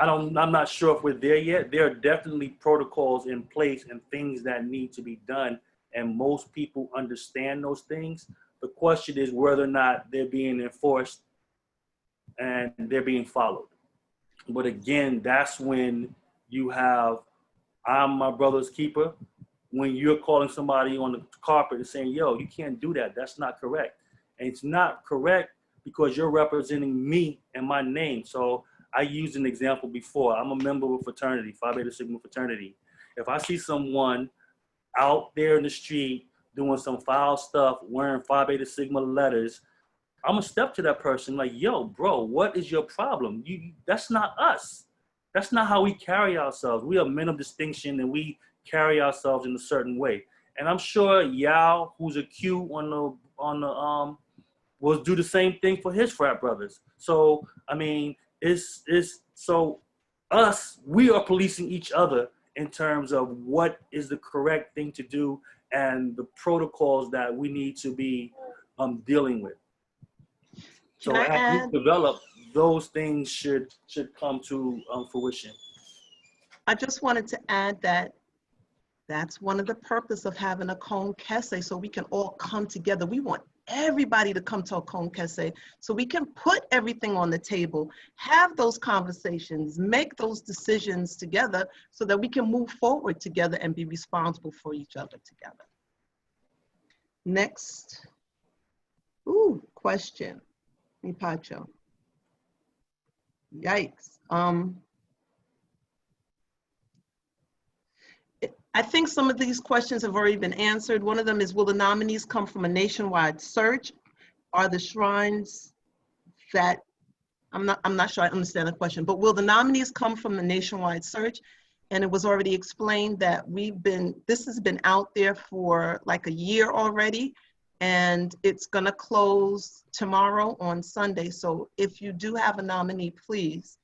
I'm not sure if we're there yet. There are definitely protocols in place and things that need to be done. And most people understand those things. The question is whether or not they're being enforced and they're being followed. But again, that's when you have, I'm my brother's keeper. When you're calling somebody on the carpet and saying, yo, you can't do that. That's not correct. And it's not correct because you're representing me and my name. So I used an example before. I'm a member of a fraternity, Phi Beta Sigma fraternity. If I see someone out there in the street doing some foul stuff, wearing Phi Beta Sigma letters, I'm gonna step to that person like, yo, bro, what is your problem? That's not us. That's not how we carry ourselves. We are men of distinction and we carry ourselves in a certain way. And I'm sure Yao, who's a Q on the will do the same thing for his frat brothers. So, I mean, so we are policing each other in terms of what is the correct thing to do and the protocols that we need to be dealing with. So Can I as add? we develop, those things should come to fruition. I just wanted to add that that's one of the purpose of having Akom Kese, so we can all come together. We want everybody to come to Akom Kese so we can put everything on the table, have those conversations, make those decisions together so that we can move forward together and be responsible for each other together. Next. Ooh, question. Mi Pacho. Yikes. I think some of these questions have already been answered. One of them is, will the nominees come from a nationwide search? Are the shrines that, I'm not sure I understand the question, but will the nominees come from a nationwide search? And it was already explained that this has been out there for like a year already, and it's gonna close tomorrow on Sunday. So if you do have a nominee, please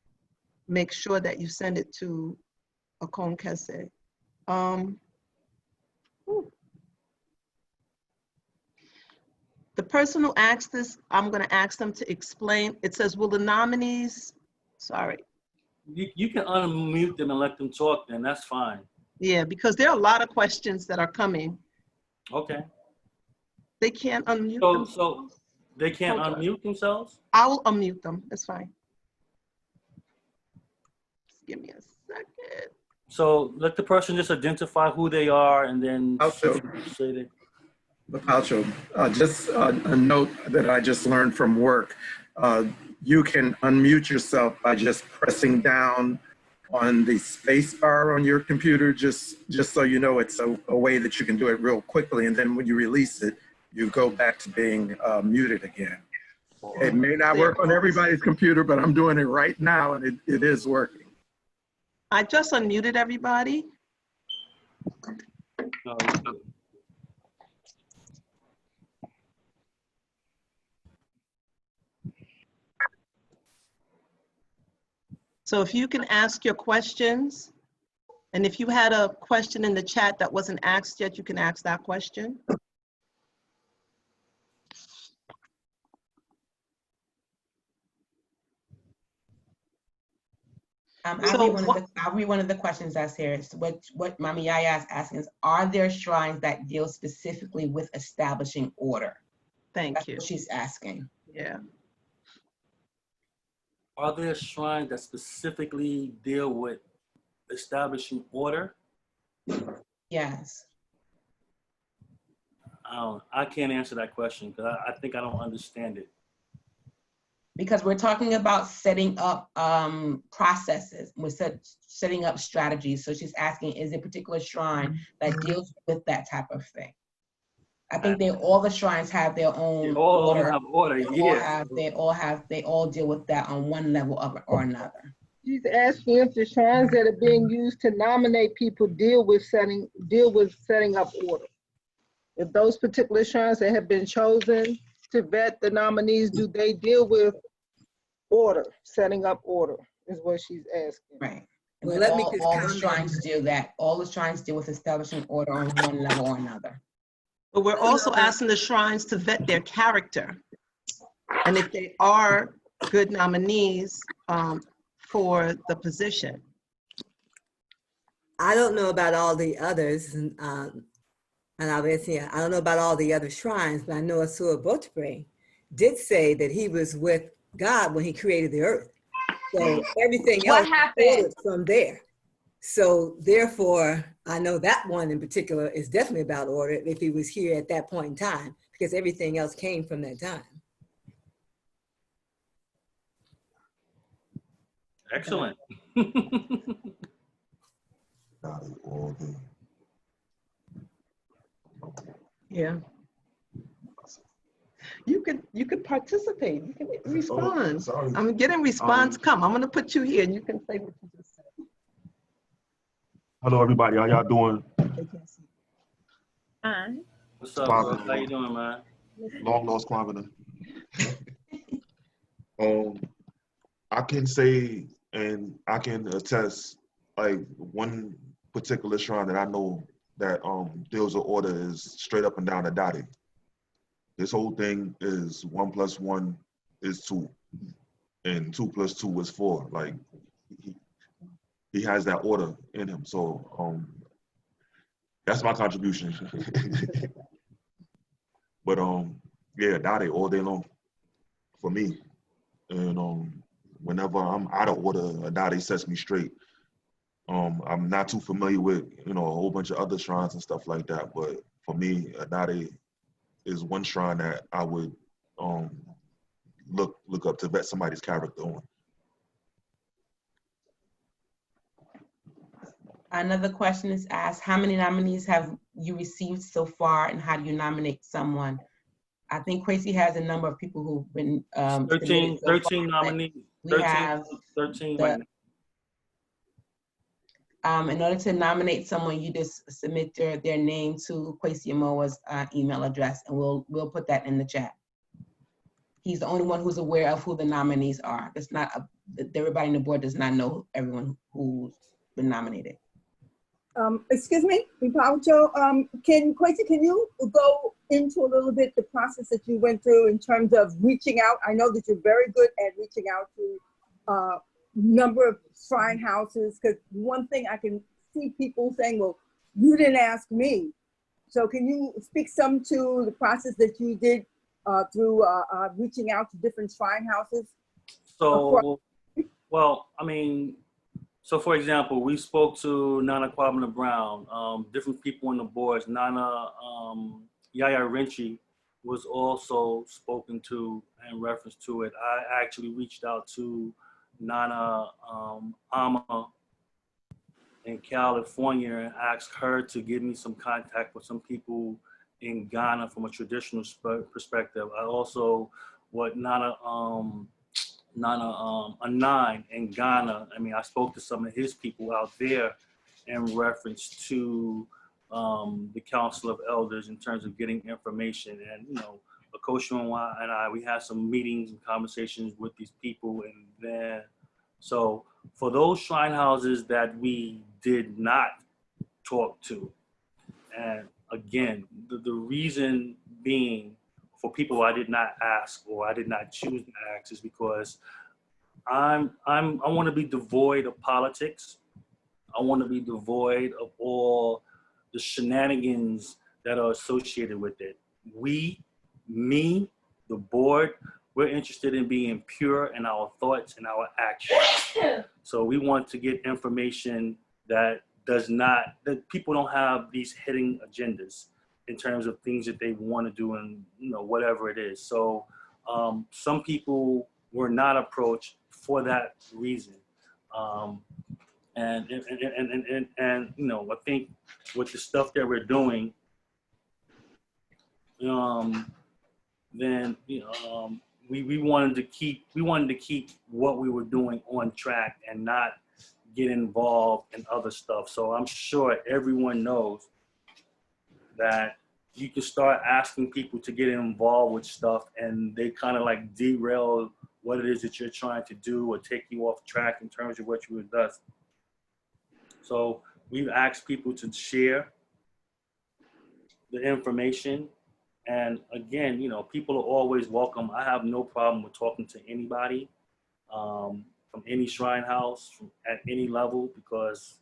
make sure that you send it to Akom Kese. The person who asked this, I'm going to ask them to explain. It says, will the nominees, sorry. You can unmute them and let them talk, then that's fine. Yeah, because there are a lot of questions that are coming. Okay. They can't unmute themselves. So they can't unmute themselves? I will unmute them. That's fine. Just give me a second. So let the person just identify who they are and then say that. Pacho, just a note that I just learned from work. You can unmute yourself by just pressing down on the space bar on your computer, just so you know it's a way that you can do it real quickly. And then when you release it, you go back to being muted again. It may not work on everybody's computer, but I'm doing it right now and it is working. I just unmuted everybody. No, So if you can ask your questions, and if you had a question in the chat that wasn't asked yet, you can ask that question. I'll read one of the questions that's here. It's what Mama Yaya is asking is, are there shrines that deal specifically with establishing order? Thank you. That's what she's asking. Yeah. Are there shrines that specifically deal with establishing order? Yes. I can't answer that question because I think I don't understand it. Because we're talking about setting up processes. We're setting up strategies. So she's asking, is there a particular shrine that deals with that type of thing? I think all the shrines have their own all order. Of them have order, yes. They all deal with that on one level or another. She's asking if the shrines that are being used to nominate people deal with setting up order. If those particular shrines that have been chosen to vet the nominees, do they deal with order, setting up order, is what she's asking. Right. Well, Let me all the shrines do that. All the shrines deal with establishing order on one level or another. But we're also asking the shrines to vet their character. And if they are good nominees for the position. I don't know about all the others, and obviously I don't know about all the other shrines, but I know Asua Botre did say that he was with God when he created the earth. So everything else happened from there. So therefore, I know that one in particular is definitely about order if he was here at that point in time, because everything else came from that time. Excellent. Yeah. You could participate. You can respond. I'm getting response. Come, I'm going to put you here and you can say what you just said. Hello, everybody. How y'all doing? Hi. What's up, bro? How you doing, man? Long lost Kwabena. I can say, and I can attest, like one particular shrine that I know that deals with order is straight up and down the dotted. This whole thing is 1 + 1 is 2, and 2 + 2 is 4. Like he has that order in him. So that's my contribution. But yeah, dotted all day long for me. And whenever I'm out of order, a dotted sets me straight. I'm not too familiar with, a whole bunch of other shrines and stuff like that, but for me, a dotted is one shrine that I would look up to vet somebody's character on. Another question is asked, how many nominees have you received so far, and how do you nominate someone? I think Quincy has a number of people who've been 13 nominees. We have 13 the, right now. in order to nominate someone, you just submit their name to Kwesi Amoa's email address, and we'll put that in the chat. He's the only one who's aware of who the nominees are. It's not everybody on the board does not know everyone who's been nominated. Excuse me, Paucho, Kwesi, can you go into a little bit the process that you went through in terms of reaching out? I know that you're very good at reaching out to number of shrine houses, because one thing I can see people saying, well, you didn't ask me. So can you speak some to the process that you did through reaching out to different shrine houses? So, well, I mean, so for example, we spoke to Nana Kwabena Brown, different people on the boards. Nana Yaya Rinchi was also spoken to in reference to it. I actually reached out to Nana Ama in California and asked her to give me some contact with some people in Ghana from a traditional perspective. I also, Nana Anan in Ghana, I mean, I spoke to some of his people out there in reference to the Council of Elders in terms of getting information. And, Akosha and I, we had some meetings and conversations with these people. And then, so for those shrine houses that we did not talk to, and again, the reason being for people I did not ask or I did not choose to ask is because I want to be devoid of politics. I want to be devoid of all the shenanigans that are associated with it. Me, the board, we're interested in being pure in our thoughts and our actions. So we want to get information that that people don't have these hidden agendas in terms of things that they want to do and whatever it is. So some people were not approached for that reason. And I think with the stuff that we're doing, then we wanted to keep what we were doing on track and not get involved in other stuff. So I'm sure everyone knows that you can start asking people to get involved with stuff and they kind of like derail what it is that you're trying to do or take you off track in terms of what you were doing. So we've asked people to share the information. And again, people are always welcome. I have no problem with talking to anybody from any shrine house at any level, because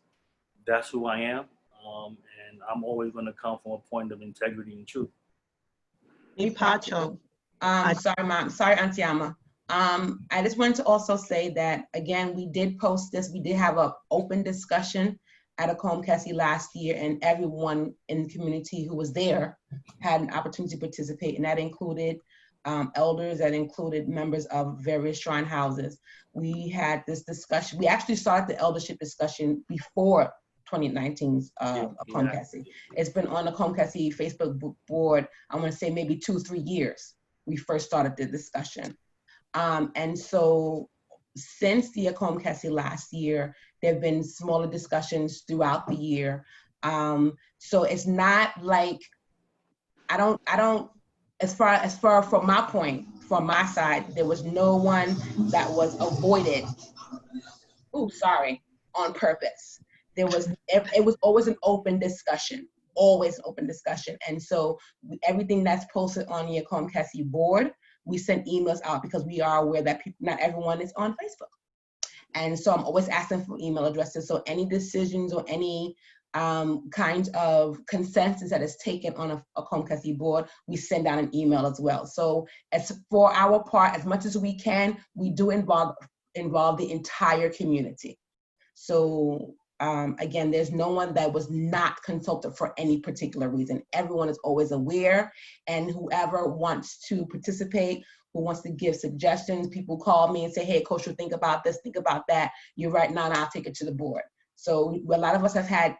that's who I am. And I'm always going to come from a point of integrity and truth. Hey, Pacho. Sorry, Mom. Sorry, Auntie Ama. I just wanted to also say that, again, we did post this. We did have an open discussion at Akom Kese last year, and everyone in the community who was there had an opportunity to participate, and that included elders, that included members of various shrine houses. We had this discussion. We actually started the eldership discussion before 2019's Akom Kese. It's been on the Akom Kese Facebook board, I want to say maybe 2-3 years. We first started the discussion. And so since the Akom Kese last year, there have been smaller discussions throughout the year. So it's not like, I don't, as far from my point, from my side, there was no one that was avoided, on purpose. It was always an open discussion, always open discussion. And so everything that's posted on the Akom Kese board, we send emails out because we are aware that not everyone is on Facebook. And so I'm always asking for email addresses. So any decisions or any kind of consensus that is taken on a Akom Kese board, we send out an email as well. So as for our part, as much as we can, we do involve the entire community. So again, there's no one that was not consulted for any particular reason. Everyone is always aware, and whoever wants to participate, who wants to give suggestions, people call me and say, hey, Coach, think about this, think about that. You're right, now I'll take it to the board. So a lot of us have had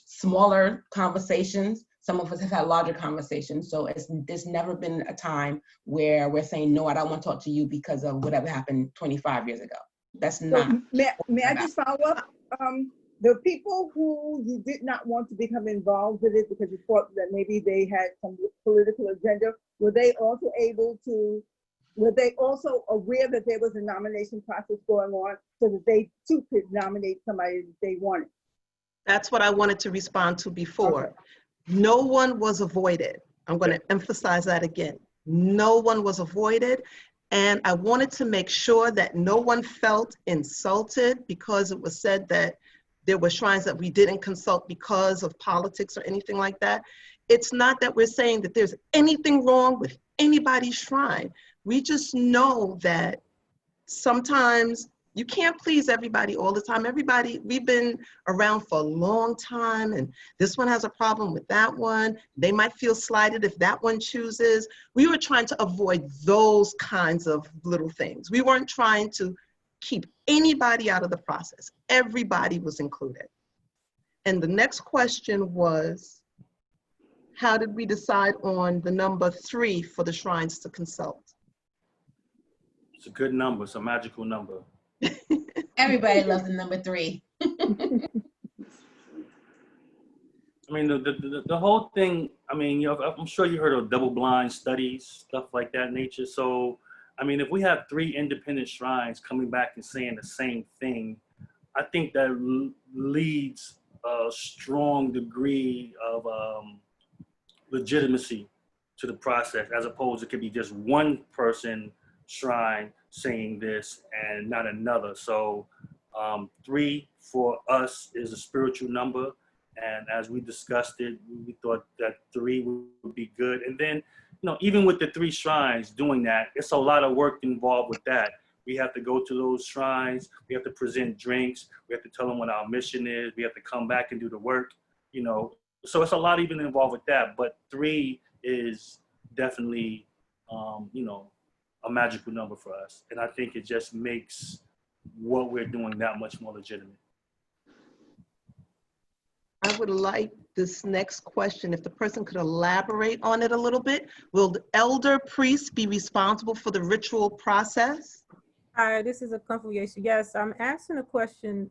smaller conversations. Some of us have had larger conversations. So there's never been a time where we're saying, no, I don't want to talk to you because of whatever happened 25 years ago. That's not. So may I just follow up? The people who you did not want to become involved with it because you thought that maybe they had some political agenda, were they also aware that there was a nomination process going on so that they too could nominate somebody that they wanted? That's what I wanted to respond to before. Okay. No one was avoided. I'm going to emphasize that again. No one was avoided. And I wanted to make sure that no one felt insulted because it was said that there were shrines that we didn't consult because of politics or anything like that. It's not that we're saying that there's anything wrong with anybody's shrine. We just know that sometimes you can't please everybody all the time. Everybody, we've been around for a long time, and this one has a problem with that one. They might feel slighted if that one chooses. We were trying to avoid those kinds of little things. We weren't trying to keep anybody out of the process. Everybody was included. And the next question was, how did we decide on the number 3 for the shrines to consult? It's a good number. It's a magical number. Everybody loves the number 3. I mean, the whole thing, I mean, you know, I'm sure you heard of double-blind studies, stuff like that nature. So, I mean, if we have 3 independent shrines coming back and saying the same thing, I think that leads a strong degree of legitimacy to the process, as opposed to it could be just one person shrine saying this and not another. So 3 for us is a spiritual number. And as we discussed it, we thought that 3 would be good. And then, you know, even with the 3 shrines doing that, it's a lot of work involved with that. We have to go to those shrines. We have to present drinks. We have to tell them what our mission is. We have to come back and do the work, you know. So it's a lot even involved with that. But 3 is definitely, you know, a magical number for us. And I think it just makes what we're doing that much more legitimate. I would like this next question, if the person could elaborate on it a little bit. Will the elder priest be responsible for the ritual process? Hi, this is a confiliation. Yes, I'm asking a question,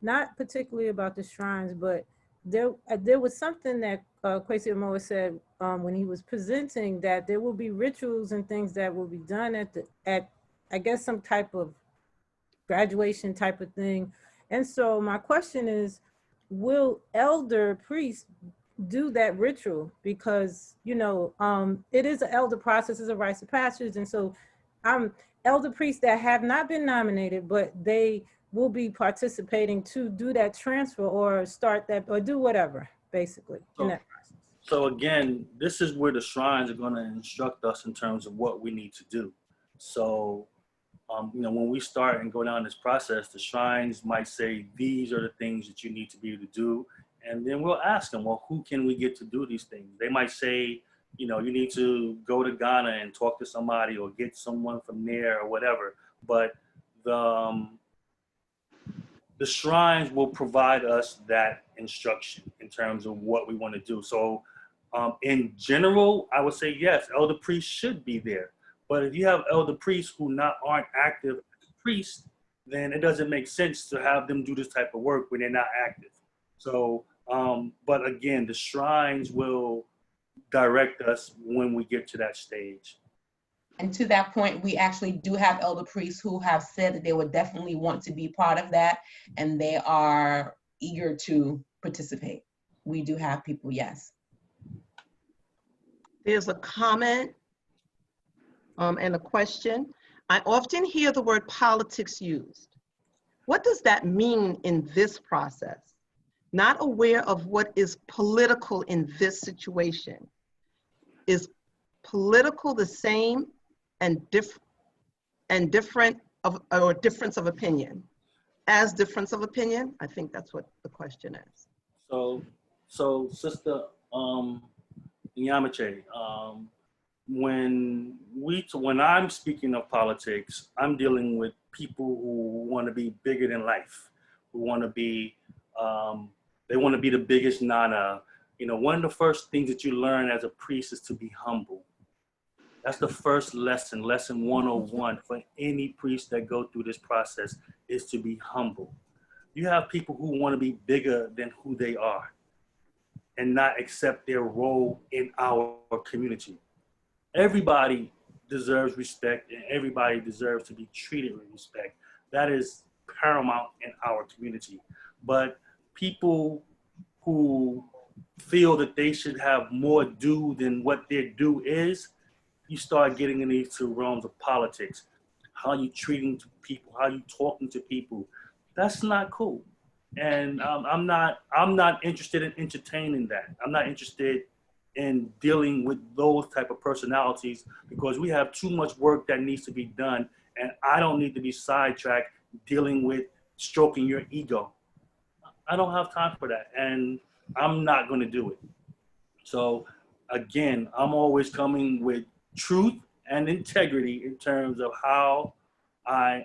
not particularly about the shrines, but there was something that Kwesi Amoah said when he was presenting, that there will be rituals and things that will be done at I guess some type of graduation type of thing. And so my question is, will elder priests do that ritual? Because, you know, it is an elder process, is a rites of passage. And so elder priests that have not been nominated, but they will be participating to do that transfer or start that or do whatever, basically, in that process. So again, this is where the shrines are going to instruct us in terms of what we need to do. So, you know, when we start and go down this process, the shrines might say, these are the things that you need to be able to do. And then we'll ask them, well, who can we get to do these things? They might say, you know, you need to go to Ghana and talk to somebody or get someone from there or whatever. But the shrines will provide us that instruction in terms of what we want to do. So in general, I would say, yes, elder priests should be there. But if you have elder priests who aren't active as priests, then it doesn't make sense to have them do this type of work when they're not active. So, but again, the shrines will direct us when we get to that stage. And to that point, we actually do have elder priests who have said that they would definitely want to be part of that, and they are eager to participate. We do have people, yes. There's a comment and a question. I often hear the word politics used. What does that mean in this process? Not aware of what is political in this situation. Is political the same and different or difference of opinion? As difference of opinion? I think that's what the question is. So Sister Nyamache, when I'm speaking of politics, I'm dealing with people who want to be bigger than life, who want to be, they want to be the biggest nana. You know, one of the first things that you learn as a priest is to be humble. That's the first lesson, lesson 101 for any priest that go through this process, is to be humble. You have people who want to be bigger than who they are and not accept their role in our community. Everybody deserves respect, and everybody deserves to be treated with respect. That is paramount in our community. But people who feel that they should have more due than what their due is, you start getting into realms of politics. How you treating people, how you talking to people. That's not cool. And I'm not interested in entertaining that. I'm not interested in dealing with those type of personalities, because we have too much work that needs to be done, and I don't need to be sidetracked dealing with stroking your ego. I don't have time for that, and I'm not going to do it. So again, I'm always coming with truth and integrity in terms of how I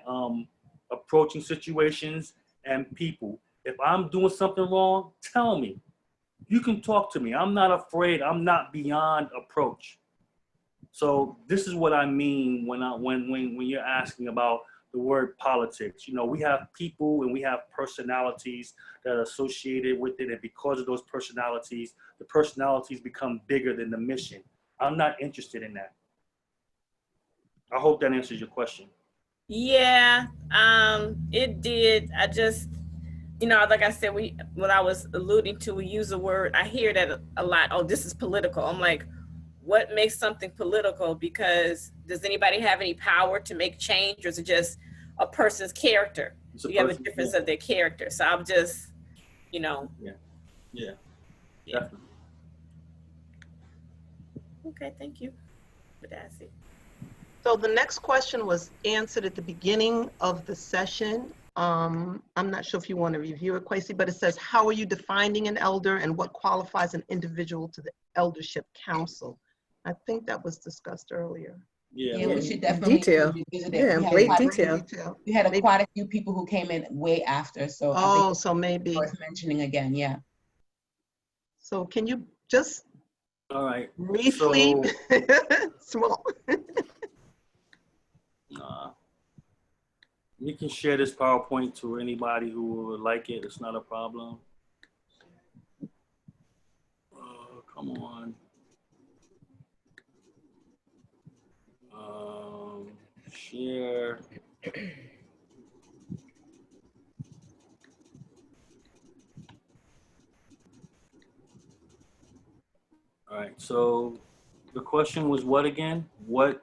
approaching situations and people. If I'm doing something wrong, tell me. You can talk to me. I'm not afraid. I'm not beyond approach. So this is what I mean when you're asking about the word politics. You know, we have people and we have personalities that are associated with it, and because of those personalities, the personalities become bigger than the mission. I'm not interested in that. I hope that answers your question. Yeah, it did. I just, you know, like I said, what I was alluding to, we use a word, I hear that a lot. Oh, this is political. I'm like, what makes something political? Because does anybody have any power to make change, or is it just a person's character? You have a difference of their character. So I'm just, you know. Yeah. Definitely. Okay, thank you for that. So the next question was answered at the beginning of the session. I'm not sure if you want to review it, Kwesi, but it says, how are you defining an elder and what qualifies an individual to the eldership council? I think that was discussed earlier. Yeah, we should definitely revisit it. Yeah, in great detail. We had quite a few people who came in way after, so I think it's so maybe worth mentioning again. Yeah. So can you just briefly small? We can share this PowerPoint to anybody who would like it. It's not a problem. Come on. Share. All right, so the question was what again? What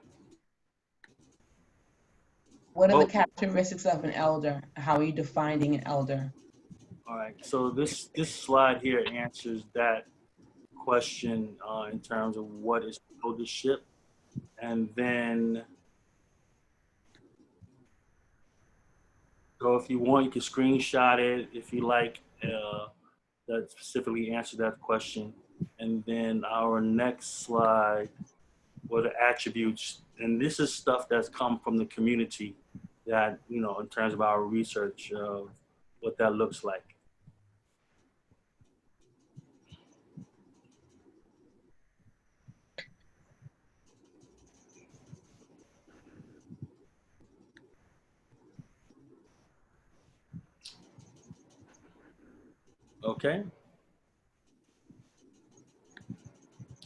are the characteristics of an elder? How are you defining an elder? All right, so this slide here answers that question in terms of what is eldership. And then, so if you want, you can screenshot it if you like, that specifically answer that question. And then our next slide were the attributes. And this is stuff that's come from the community that, you know, in terms of our research of what that looks like. Okay.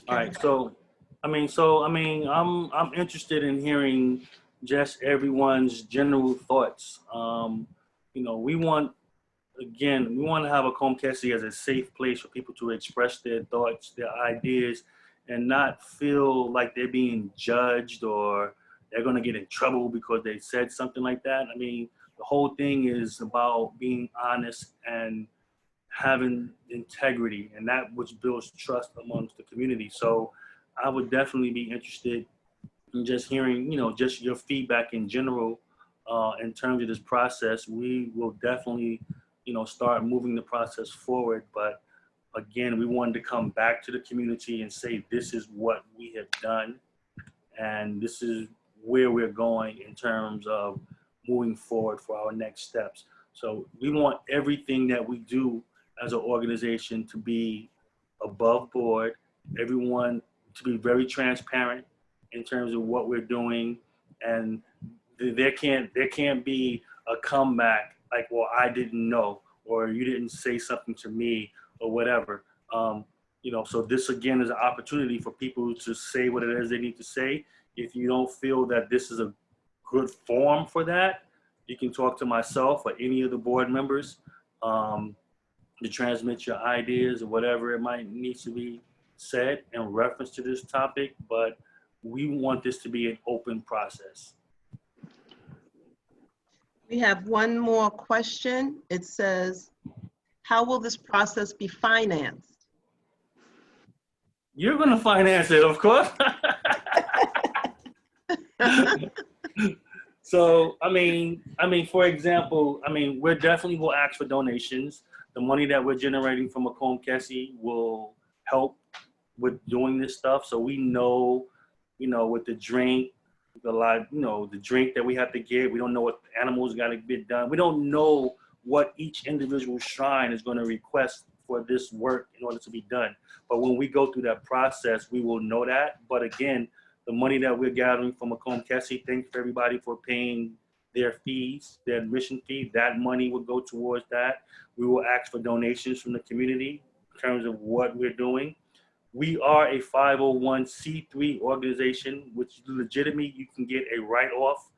All right. I'm interested in hearing just everyone's general thoughts. We want to have Akom Kese as a safe place for people to express their thoughts, their ideas, and not feel like they're being judged or they're going to get in trouble because they said something like that. I mean, the whole thing is about being honest and having integrity, and that which builds trust amongst the community. So I would definitely be interested in just hearing, just your feedback in general in terms of this process. We will definitely, start moving the process forward. But again, we wanted to come back to the community and say, this is what we have done, and this is where we're going in terms of moving forward for our next steps. So we want everything that we do as an organization to be above board, everyone to be very transparent in terms of what we're doing, and there can't be a comeback like, well, I didn't know, or you didn't say something to me, or whatever. So this again is an opportunity for people to say what it is they need to say. If you don't feel that this is a good forum for that, you can talk to myself or any of the board members to transmit your ideas or whatever it might need to be said in reference to this topic. But we want this to be an open process. We have one more question. It says, how will this process be financed? You're going to finance it, of course. So, for example, we definitely will ask for donations. The money that we're generating from Akom Kese will help with doing this stuff. So we know, with the drink, the drink that we have to get, we don't know what animals got to get done. We don't know what each individual shrine is going to request for this work in order to be done. But when we go through that process, we will know that. But again, the money that we're gathering from Akom Kese, thanks for everybody for paying their fees, their admission fee. That money will go towards that. We will ask for donations from the community in terms of what we're doing. We are a 501c3 organization, which is legitimate. You can get a write-off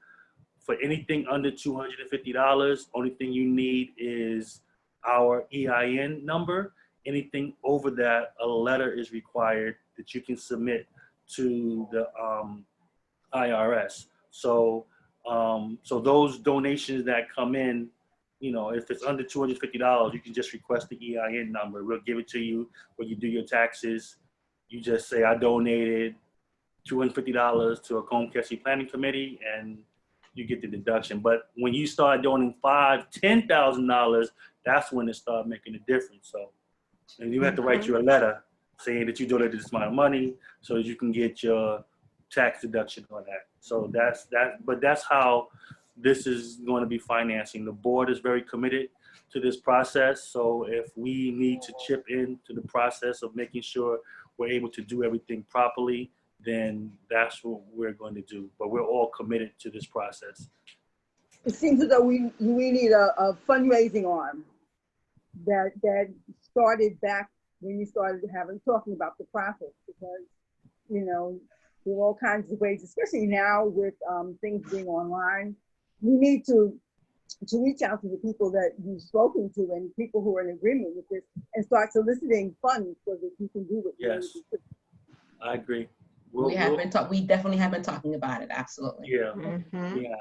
for anything under $250. Only thing you need is our EIN number. Anything over that, a letter is required that you can submit to the IRS. So those donations that come in, if it's under $250, you can just request the EIN number. We'll give it to you when you do your taxes. You just say, I donated $250 to Akom Kese Planning Committee, and you get the deduction. But when you start donating $5,000, $10,000, that's when it starts making a difference. So, and you have to write you a letter saying that you donated this amount of money so that you can get your tax deduction on that. So that's that. But that's how this is going to be financing. The board is very committed to this process. So if we need to chip into the process of making sure we're able to do everything properly, then that's what we're going to do. But we're all committed to this process. It seems as though we need a fundraising arm that started back when you started talking about the process, because there are all kinds of ways, especially now with things being online. We need to reach out to the people that you've spoken to and people who are in agreement with this, and start soliciting funds so that you can do what you need to do. I agree. We definitely have been talking about it. Absolutely. Yeah. Mm-hmm. Yeah.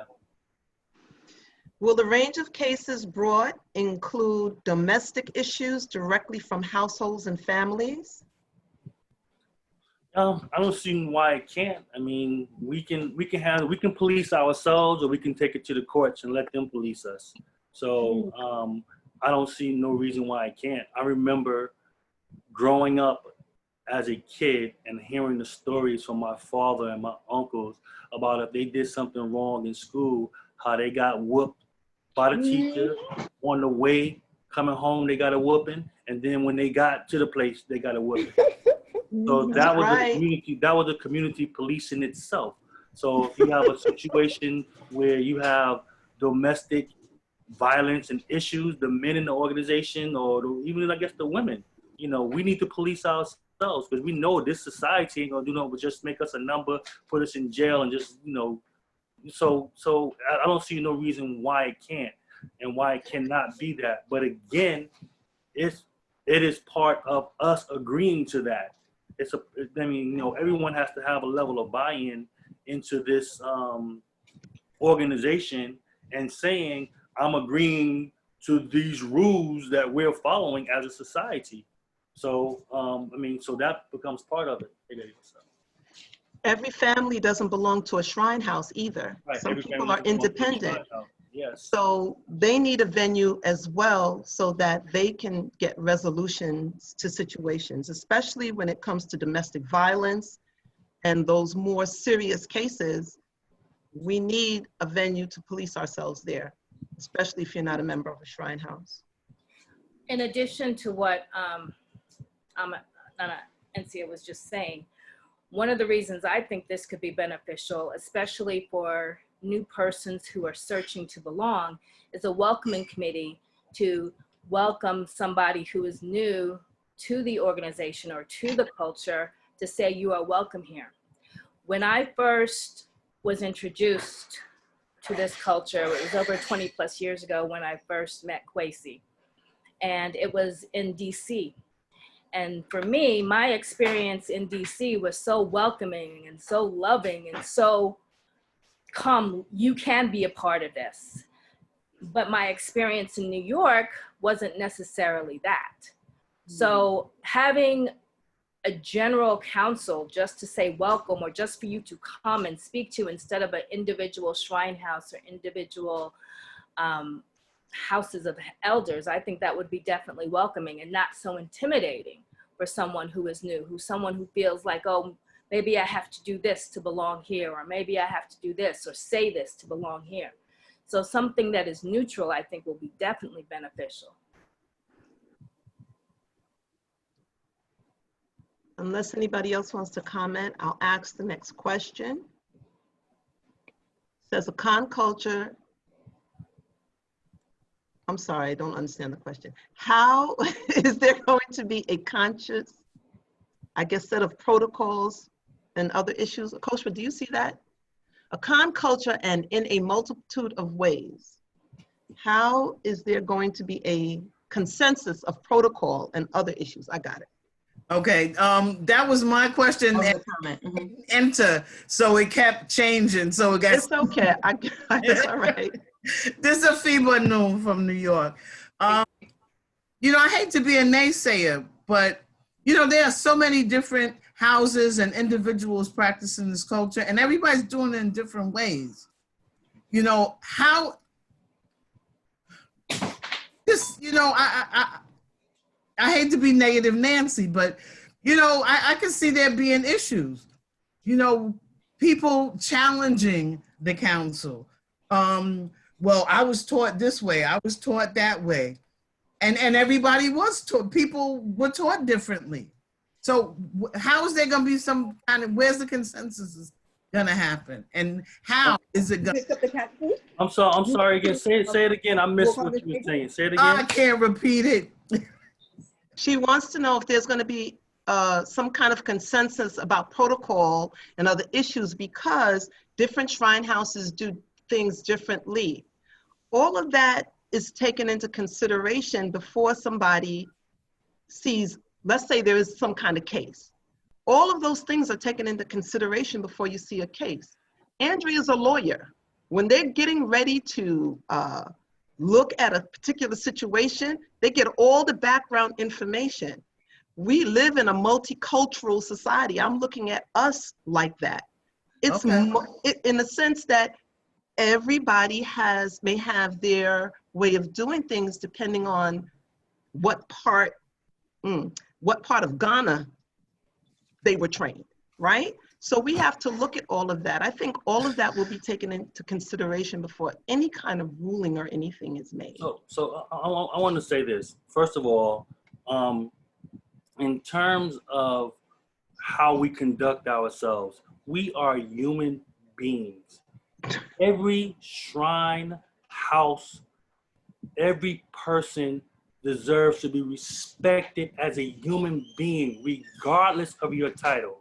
Will the range of cases brought include domestic issues directly from households and families? I don't see why it can't. We can police ourselves, or we can take it to the courts and let them police us. So I don't see no reason why it can't. I remember growing up as a kid and hearing the stories from my father and my uncles about if they did something wrong in school, how they got whooped by the teacher on the way coming home. They got a whooping, and then when they got to the place, they got a whooping. So that was the community. That was the community policing itself. So if you have a situation where you have domestic violence and issues, the men in the organization, or even I guess the women, we need to police ourselves ourselves, because we know this society ain't gonna do nothing but just make us a number, put us in jail, and just, you know, so I don't see no reason why it can't and why it cannot be that. But again, it is part of us agreeing to that. I mean, you know, everyone has to have a level of buy-in into this organization and saying, I'm agreeing to these rules that we're following as a society. So, I mean, so that becomes part of it. Every family doesn't belong to a shrine house either. Right, Some every people family are doesn't belong to a independent. shrine house. Yes. So they need a venue as well so that they can get resolutions to situations, especially when it comes to domestic violence and those more serious cases. We need a venue to police ourselves there, especially if you're not a member of a shrine house. In addition to what Encia was just saying, one of the reasons I think this could be beneficial, especially for new persons who are searching to belong, is a welcoming committee to welcome somebody who is new to the organization or to the culture, to say you are welcome here. When I first was introduced to this culture, it was over 20 plus years ago when I first met Kwesi, and it was in DC. And for me, my experience in DC was so welcoming and so loving and so, come, you can be a part of this. But my experience in New York wasn't necessarily that. So having a general council just to say welcome, or just for you to come and speak to, instead of an individual shrine house or individual houses of elders, I think that would be definitely welcoming and not so intimidating for someone who is new, someone who feels like, oh, maybe I have to do this to belong here, or maybe I have to do this or say this to belong here. So something that is neutral, I think, will be definitely beneficial. Unless anybody else wants to comment, I'll ask the next question. It says Akom culture. I'm sorry, I don't understand the question. How is there going to be a conscious, I guess, set of protocols and other issues? Coach, do you see that? Akom culture and in a multitude of ways. How is there going to be a consensus of protocol and other issues? I got it. Okay, that was my question. Enter, so it kept changing. So it got. It's okay. It's all right. This is a FIBA noon from New York. You know, I hate to be a naysayer, but you know, there are so many different houses and individuals practicing this culture, and everybody's doing it in different ways. You know, how this, you know, I hate to be negative Nancy, but you know, I can see there being issues. You know, people challenging the council. Well, I was taught this way, I was taught that way. And everybody was taught, people were taught differently. So how is there gonna be some kind of, where's the consensus is gonna happen? And how is it gonna? I'm sorry again, say it again. I missed what you were saying. Say it again. I can't repeat it. She wants to know if there's gonna be some kind of consensus about protocol and other issues, because different shrine houses do things differently. All of that is taken into consideration before somebody sees, let's say there is some kind of case. All of those things are taken into consideration before you see a case. Andrea is a lawyer. When they're getting ready to look at a particular situation, they get all the background information. We live in a multicultural society. I'm looking at us like that. It's in the sense that everybody may have their way of doing things depending on what part of Ghana they were trained, right? So we have to look at all of that. I think all of that will be taken into consideration before any kind of ruling or anything is made. So I want to say this. First of all, in terms of how we conduct ourselves, we are human beings. Every shrine, house, every person, deserves to be respected as a human being, regardless of your title.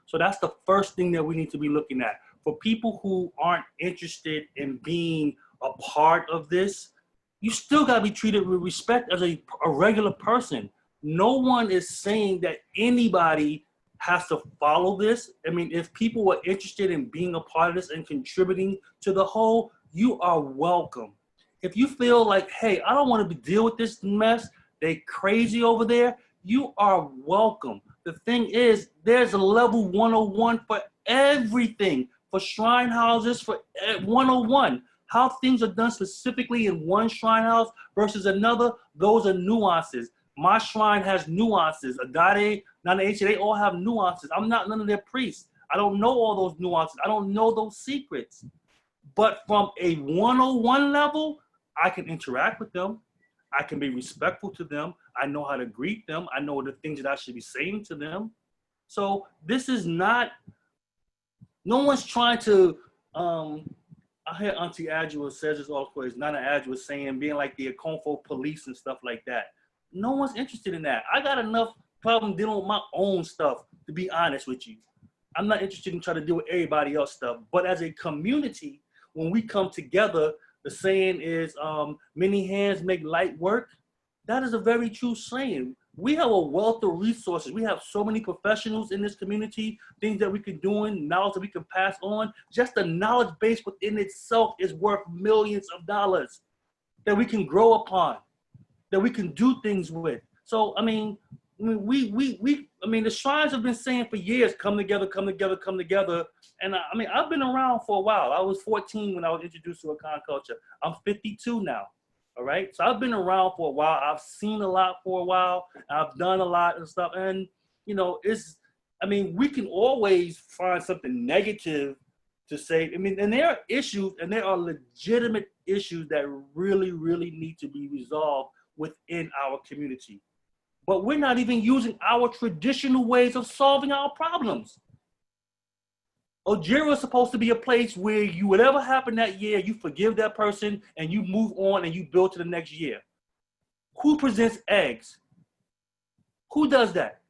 So that's the first thing that we need to be looking at. For people who aren't interested in being a part of this, you still gotta be treated with respect as a regular person. No one is saying that anybody has to follow this. I mean, if people are interested in being a part of this and contributing to the whole, you are welcome. If you feel like, hey, I don't want to deal with this mess, they crazy over there, you are welcome. The thing is, there's a level 101 for everything, for shrine houses, for 101. How things are done specifically in one shrine house versus another, those are nuances. My shrine has nuances. Agade, Nana Eche, they all have nuances. I'm not none of their priests. I don't know all those nuances. I don't know those secrets. But from a 101 level, I can interact with them. I can be respectful to them. I know how to greet them. I know the things that I should be saying to them. So this is not, no one's trying to, I hear Auntie Adjua says this always, Nana Adjua saying being like the Akomfo police and stuff like that. No one's interested in that. I got enough problem dealing with my own stuff, to be honest with you. I'm not interested in trying to deal with everybody else's stuff. But as a community, when we come together, the saying is, many hands make light work. That is a very true saying. We have a wealth of resources. We have so many professionals in this community, things that we can do, knowledge that we can pass on. Just the knowledge base within itself is worth millions of dollars that we can grow upon, that we can do things with. So, I mean, the shrines have been saying for years, come together, come together, come together. And I mean, I've been around for a while. I was 14 when I was introduced to Akom culture. I'm 52 now, all right? So I've been around for a while. I've seen a lot for a while. I've done a lot and stuff. And, you know, we can always find something negative to say. I mean, and there are issues, and there are legitimate issues that really, really need to be resolved within our community. But we're not even using our traditional ways of solving our problems. Ojira is supposed to be a place where whatever happened that year, you forgive that person and you move on and you build to the next year. Who presents eggs? Who does that?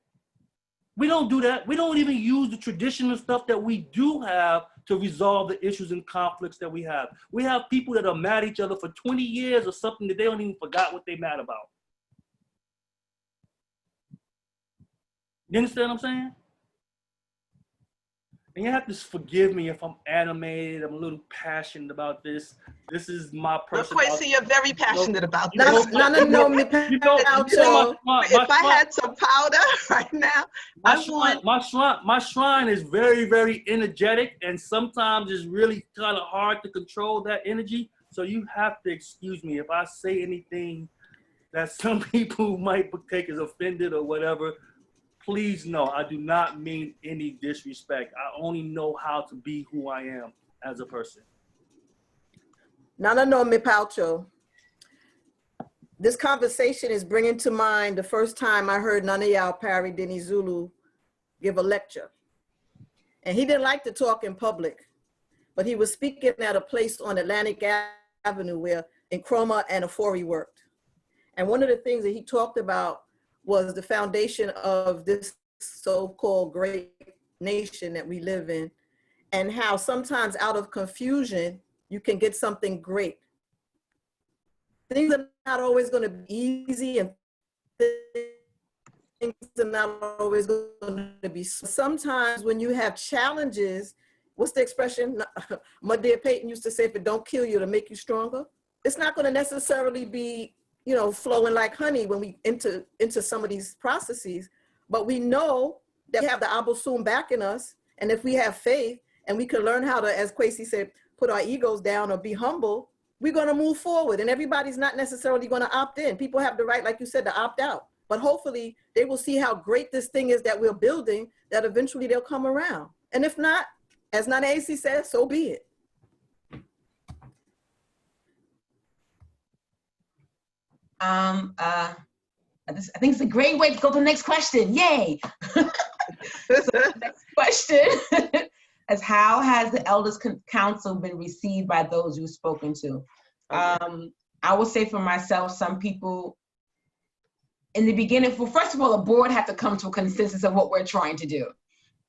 We don't do that. We don't even use the traditional stuff that we do have to resolve the issues and conflicts that we have. We have people that are mad at each other for 20 years or something that they don't even forgot what they're mad about. You understand what I'm saying? And you have to forgive me if I'm animated, I'm a little passionate about this. This is my personal. Quincy, you're very passionate about this. If I had some powder right now, my shrine is very, very energetic, and sometimes it's really kind of hard to control that energy. So you have to excuse me if I say anything that some people might take as offended or whatever. Please know, I do not mean any disrespect. I only know how to be who I am as a person. No, me Paucho. This conversation is bringing to mind the first time I heard Nana Yao Pari Deni Zulu give a lecture. And he didn't like to talk in public, but he was speaking at a place on Atlantic Avenue where Nkrumah and Afori worked. And one of the things that he talked about was the foundation of this so-called great nation that we live in, and how sometimes out of confusion, you can get something great. Things are not always going to be easy, and things are not always going to be. Sometimes when you have challenges, what's the expression? My dear Peyton used to say, if it don't kill you, it'll make you stronger. It's not going to necessarily be, you know, flowing like honey when we enter into some of these processes, but we know that we have the Abosum backing us, and if we have faith and we can learn how to, as Kwesi said, put our egos down or be humble, we're going to move forward. And everybody's not necessarily going to opt in. People have the right, like you said, to opt out, but hopefully they will see how great this thing is that we're building, that eventually they'll come around. And if not, as Nana AC says, so be it. I think it's a great way to go to the next question. Yay! So the next question is, how has the Elders Council been received by those you've spoken to? I would say for myself, some people in the beginning, well, first of all, the board had to come to a consensus of what we're trying to do.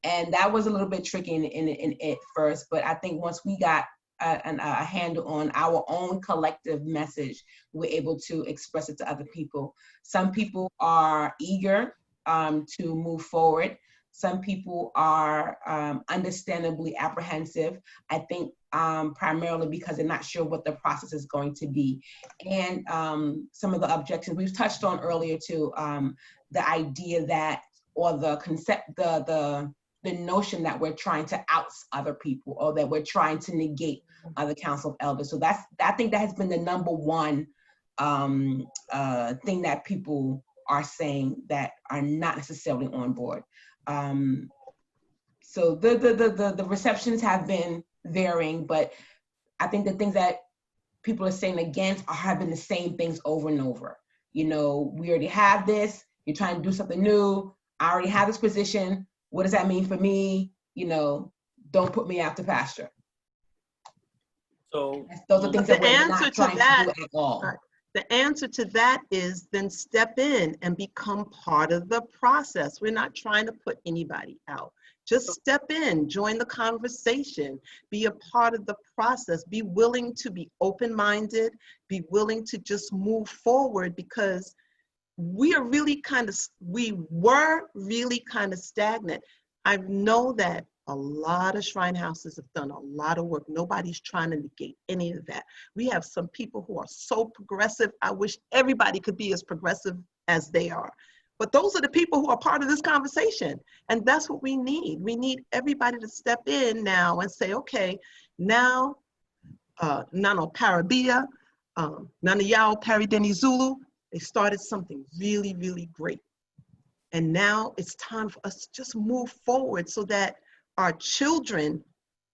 And that was a little bit tricky in it first, but I think once we got a handle on our own collective message, we're able to express it to other people. Some people are eager to move forward. Some people are understandably apprehensive. I think primarily because they're not sure what the process is going to be. And some of the objections we've touched on earlier too, the idea that, or the concept, the notion that we're trying to oust other people, or that we're trying to negate the Council of Elders. So I think that has been the number one thing that people are saying that are not necessarily on board. So the receptions have been varying, but I think the things that people are saying against have been the same things over and over. You know, we already have this, you're trying to do something new, I already have this position, what does that mean for me? You know, don't put me out to pasture. So those are things that we're not trying to do at all. The answer to that is then step in and become part of the process. We're not trying to put anybody out. Just step in, join the conversation, be a part of the process, be willing to be open-minded, be willing to just move forward, because we were really kind of stagnant. I know that a lot of shrine houses have done a lot of work. Nobody's trying to negate any of that. We have some people who are so progressive. I wish everybody could be as progressive as they are. But those are the people who are part of this conversation. And that's what we need. We need everybody to step in now and say, okay, now, Nano Parabia, Nana Yao Parideni Zulu, they started something really, really great. And now it's time for us to just move forward so that our children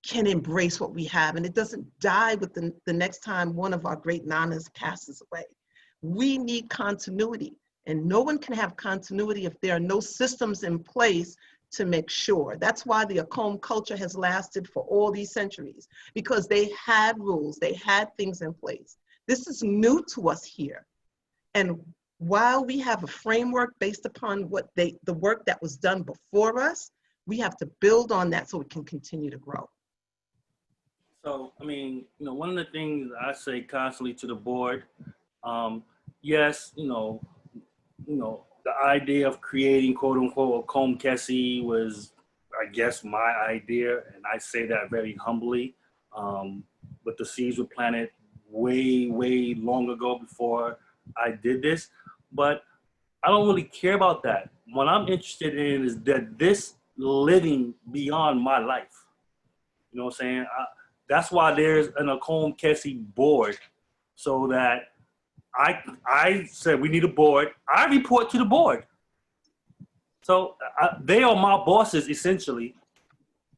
can embrace what we have and it doesn't die with the next time one of our great nanas passes away. We need continuity, and no one can have continuity if there are no systems in place to make sure. That's why the Akom culture has lasted for all these centuries, because they had rules, they had things in place. This is new to us here. And while we have a framework based upon the work that was done before us, we have to build on that so it can continue to grow. So, I mean, you know, one of the things I say constantly to the board, yes, you know, the idea of creating quote unquote Akom Kese was, I guess, my idea, and I say that very humbly. But the seeds were planted way, way long ago before I did this. But I don't really care about that. What I'm interested in is that this living beyond my life. You know what I'm saying? That's why there's an Akom Kese board, so that I said we need a board. I report to the board. So they are my bosses, essentially.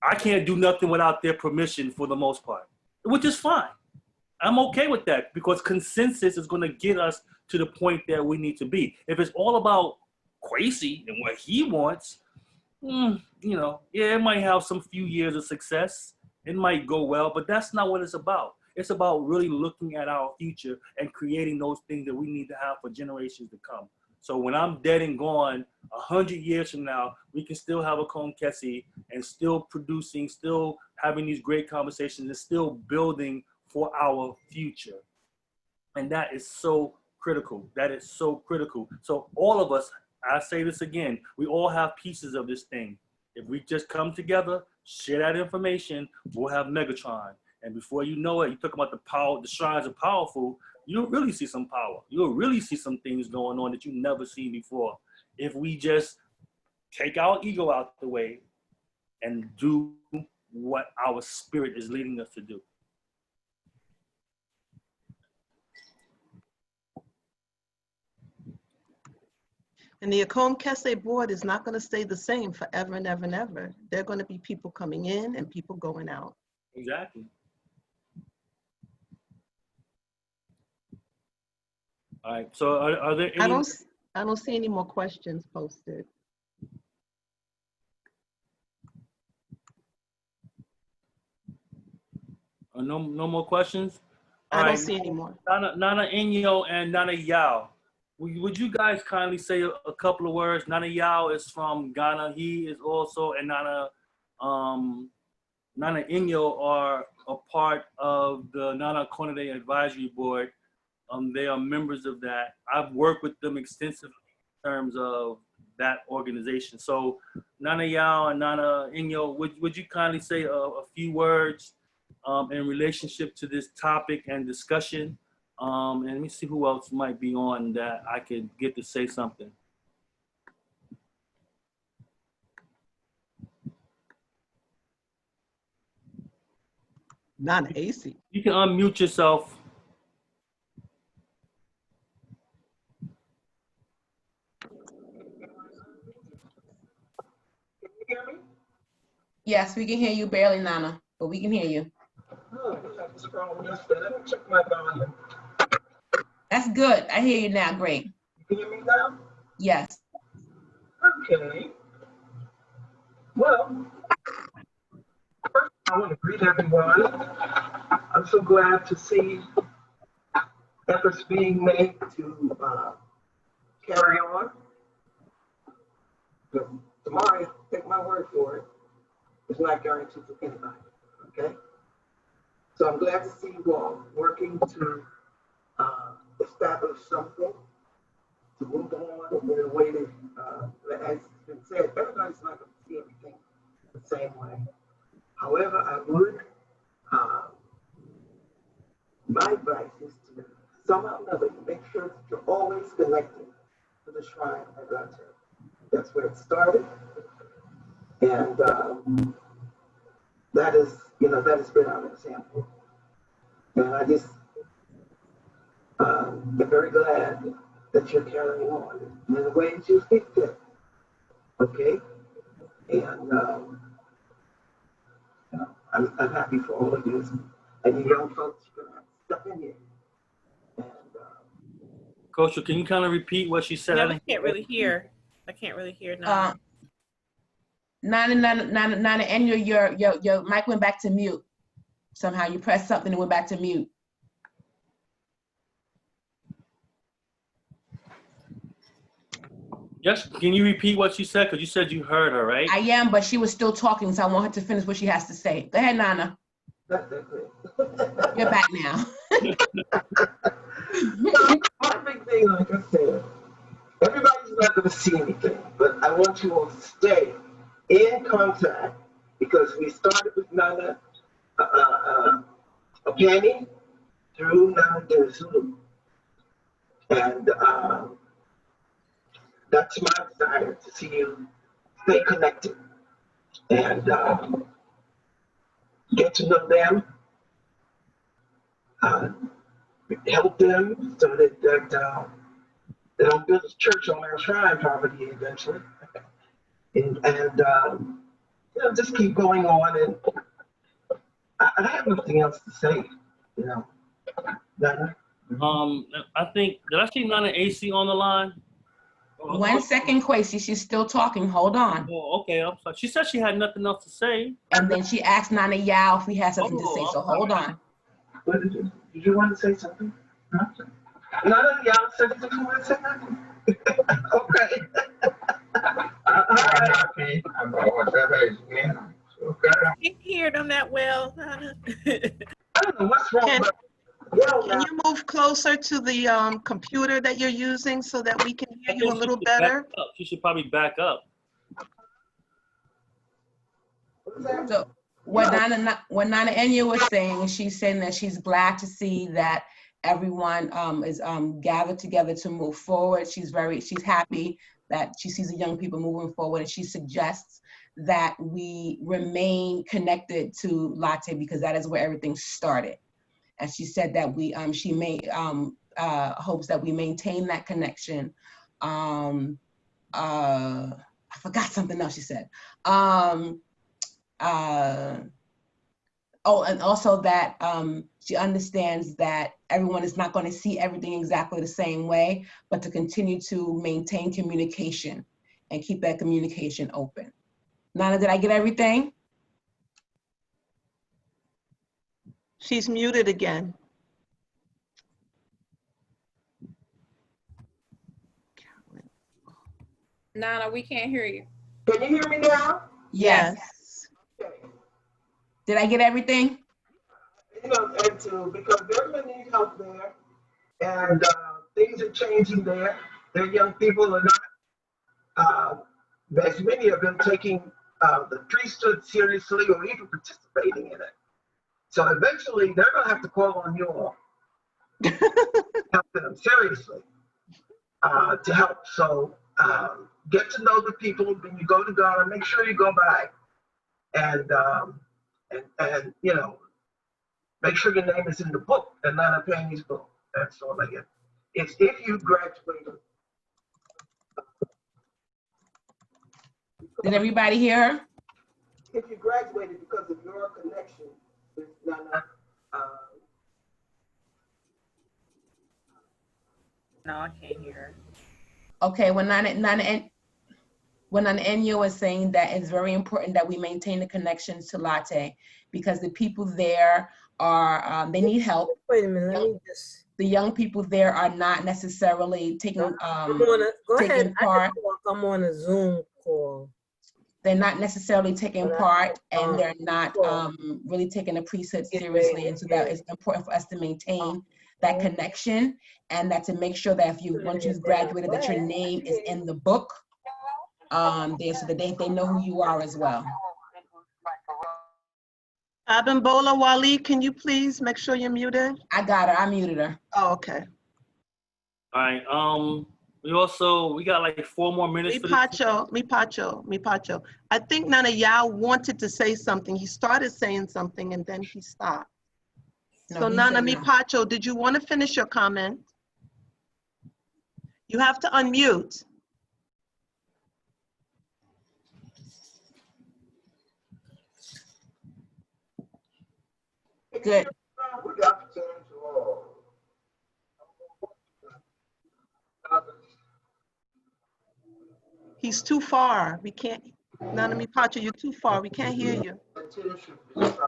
I can't do nothing without their permission for the most part, which is fine. I'm okay with that, because consensus is going to get us to the point that we need to be. If it's all about Kwesi and what he wants, you know, yeah, it might have some few years of success. It might go well, but that's not what it's about. It's about really looking at our future and creating those things that we need to have for generations to come. So when I'm dead and gone, 100 years from now, we can still have Akom Kese and still producing, still having these great conversations and still building for our future. And that is so critical. That is so critical. So all of us, I say this again, we all have pieces of this thing. If we just come together, share that information, we'll have Megatron. And before you know it, you talk about the power, the shrines are powerful, you'll really see some power. You'll really see some things going on that you've never seen before. If we just take our ego out the way and do what our spirit is leading us to do. And the Akom Kese board is not going to stay the same forever and ever and ever. There are going to be people coming in and people going out. Exactly. All right. So are there any? I don't see any more questions posted. No more questions? I don't see any more. Nana Inyo and Nana Yao. Would you guys kindly say a couple of words? Nana Yao is from Ghana. He is also, and Nana Inyo are a part of the Nana Konide Advisory Board. They are members of that. I've worked with them extensively in terms of that organization. So Nana Yao and Nana Inyo, would you kindly say a few words in relationship to this topic and discussion? And let me see who else might be on that I could get to say something. Not AC. You can unmute yourself. Yes, we can hear you barely, Nana, but we can hear you. That's good. I hear you now. Great. Can you hear me now? Yes. Okay. Well, first I want to greet everyone. I'm so glad to see efforts being made to carry on. But tomorrow, take my word for it, it's not guaranteed for anybody, okay? So I'm glad to see you all working to establish something, to move on in a way that, as has been said, everybody's not going to see everything the same way. However, I would, my advice is to somehow or another make sure that you're always connected to the shrine of God's church. That's where it started, and that is, that has been our example. And I just am very glad that you're carrying on in the way that you speak to it. Okay? And I'm happy for all of you. And you young folks, you're going to have to step in here. Coach, can you kind of repeat what she said? No, I can't really hear. I can't really hear now. Nana, and your mic went back to mute. Somehow you pressed something and went back to mute. Yes, can you repeat what she said? Because you said you heard her, right? I am, but she was still talking, so I want her to finish what she has to say. Go ahead, Nana. You're back now. My big thing, like I said, everybody's not going to see anything, but I want you all to stay in contact because we started with Nana Apani through Nana Zulu. And that's my desire, to see you stay connected and get to know them, help them so that they don't build a church on their shrine property eventually. And just keep going on. And I have nothing else to say, Nana. I think, did I see Nana AC on the line? 1 second, Kwesi, she's still talking. Hold on. Oh, okay. I'm sorry. She said she had nothing else to say. And then she asked Nana Yao if we had something to say. So hold on. What did you want to say something? No? Nana Yao said that you want to say nothing. Okay. I can't hear them that well. I don't know what's wrong. Can you move closer to the computer that you're using so that we can hear you a little better? She should probably back up. So what Nana Enya was saying, she's saying that she's glad to see that everyone is gathered together to move forward. She's happy that she sees the young people moving forward, and she suggests that we remain connected to Latte because that is where everything started. And she said that she hopes that we maintain that connection. I forgot something else she said. And also that she understands that everyone is not going to see everything exactly the same way, but to continue to maintain communication and keep that communication open. Nana, did I get everything? She's muted again. Nana, we can't hear you. Can you hear me now? Yes. Okay. Did I get everything? You know, and because they're gonna need help there, and things are changing there. Their young people are not, as many of them, taking the priesthood seriously or even participating in it. So eventually, they're gonna have to call on you all, help them seriously to help. So get to know the people when you go to Ghana. Make sure you go by and you know, make sure your name is in the book, Atlanta Penny's book. That's all I get. It's if you graduated. Did everybody hear her? If you graduated because of your connection with Nana. No, I can't hear her. Okay, when Nana Enyo is saying that it's very important that we maintain the connections to Latte because the people there are, they need help. Wait a minute, let me just. The young people there are not necessarily taking, Go ahead. part. I'm on a Zoom call. They're not necessarily taking part and they're not really taking the priesthood seriously. And so that is important for us to maintain that connection and that to make sure that if you, once you've graduated, that your name is in the book there so that they know who you are as well. Abimbola Wali, can you please make sure you're muted? I got her, I muted her. Oh, okay. All right, we got like 4 more minutes for this. Mipacho. I think Nana Yao wanted to say something. He started saying something and then he stopped. No, So he Nana said no. Mipacho, did you want to finish your comment? You have to unmute. Good. Good afternoon to all. He's too far. We can't, Nana Mipacho, you're too far. We can't hear you. Well,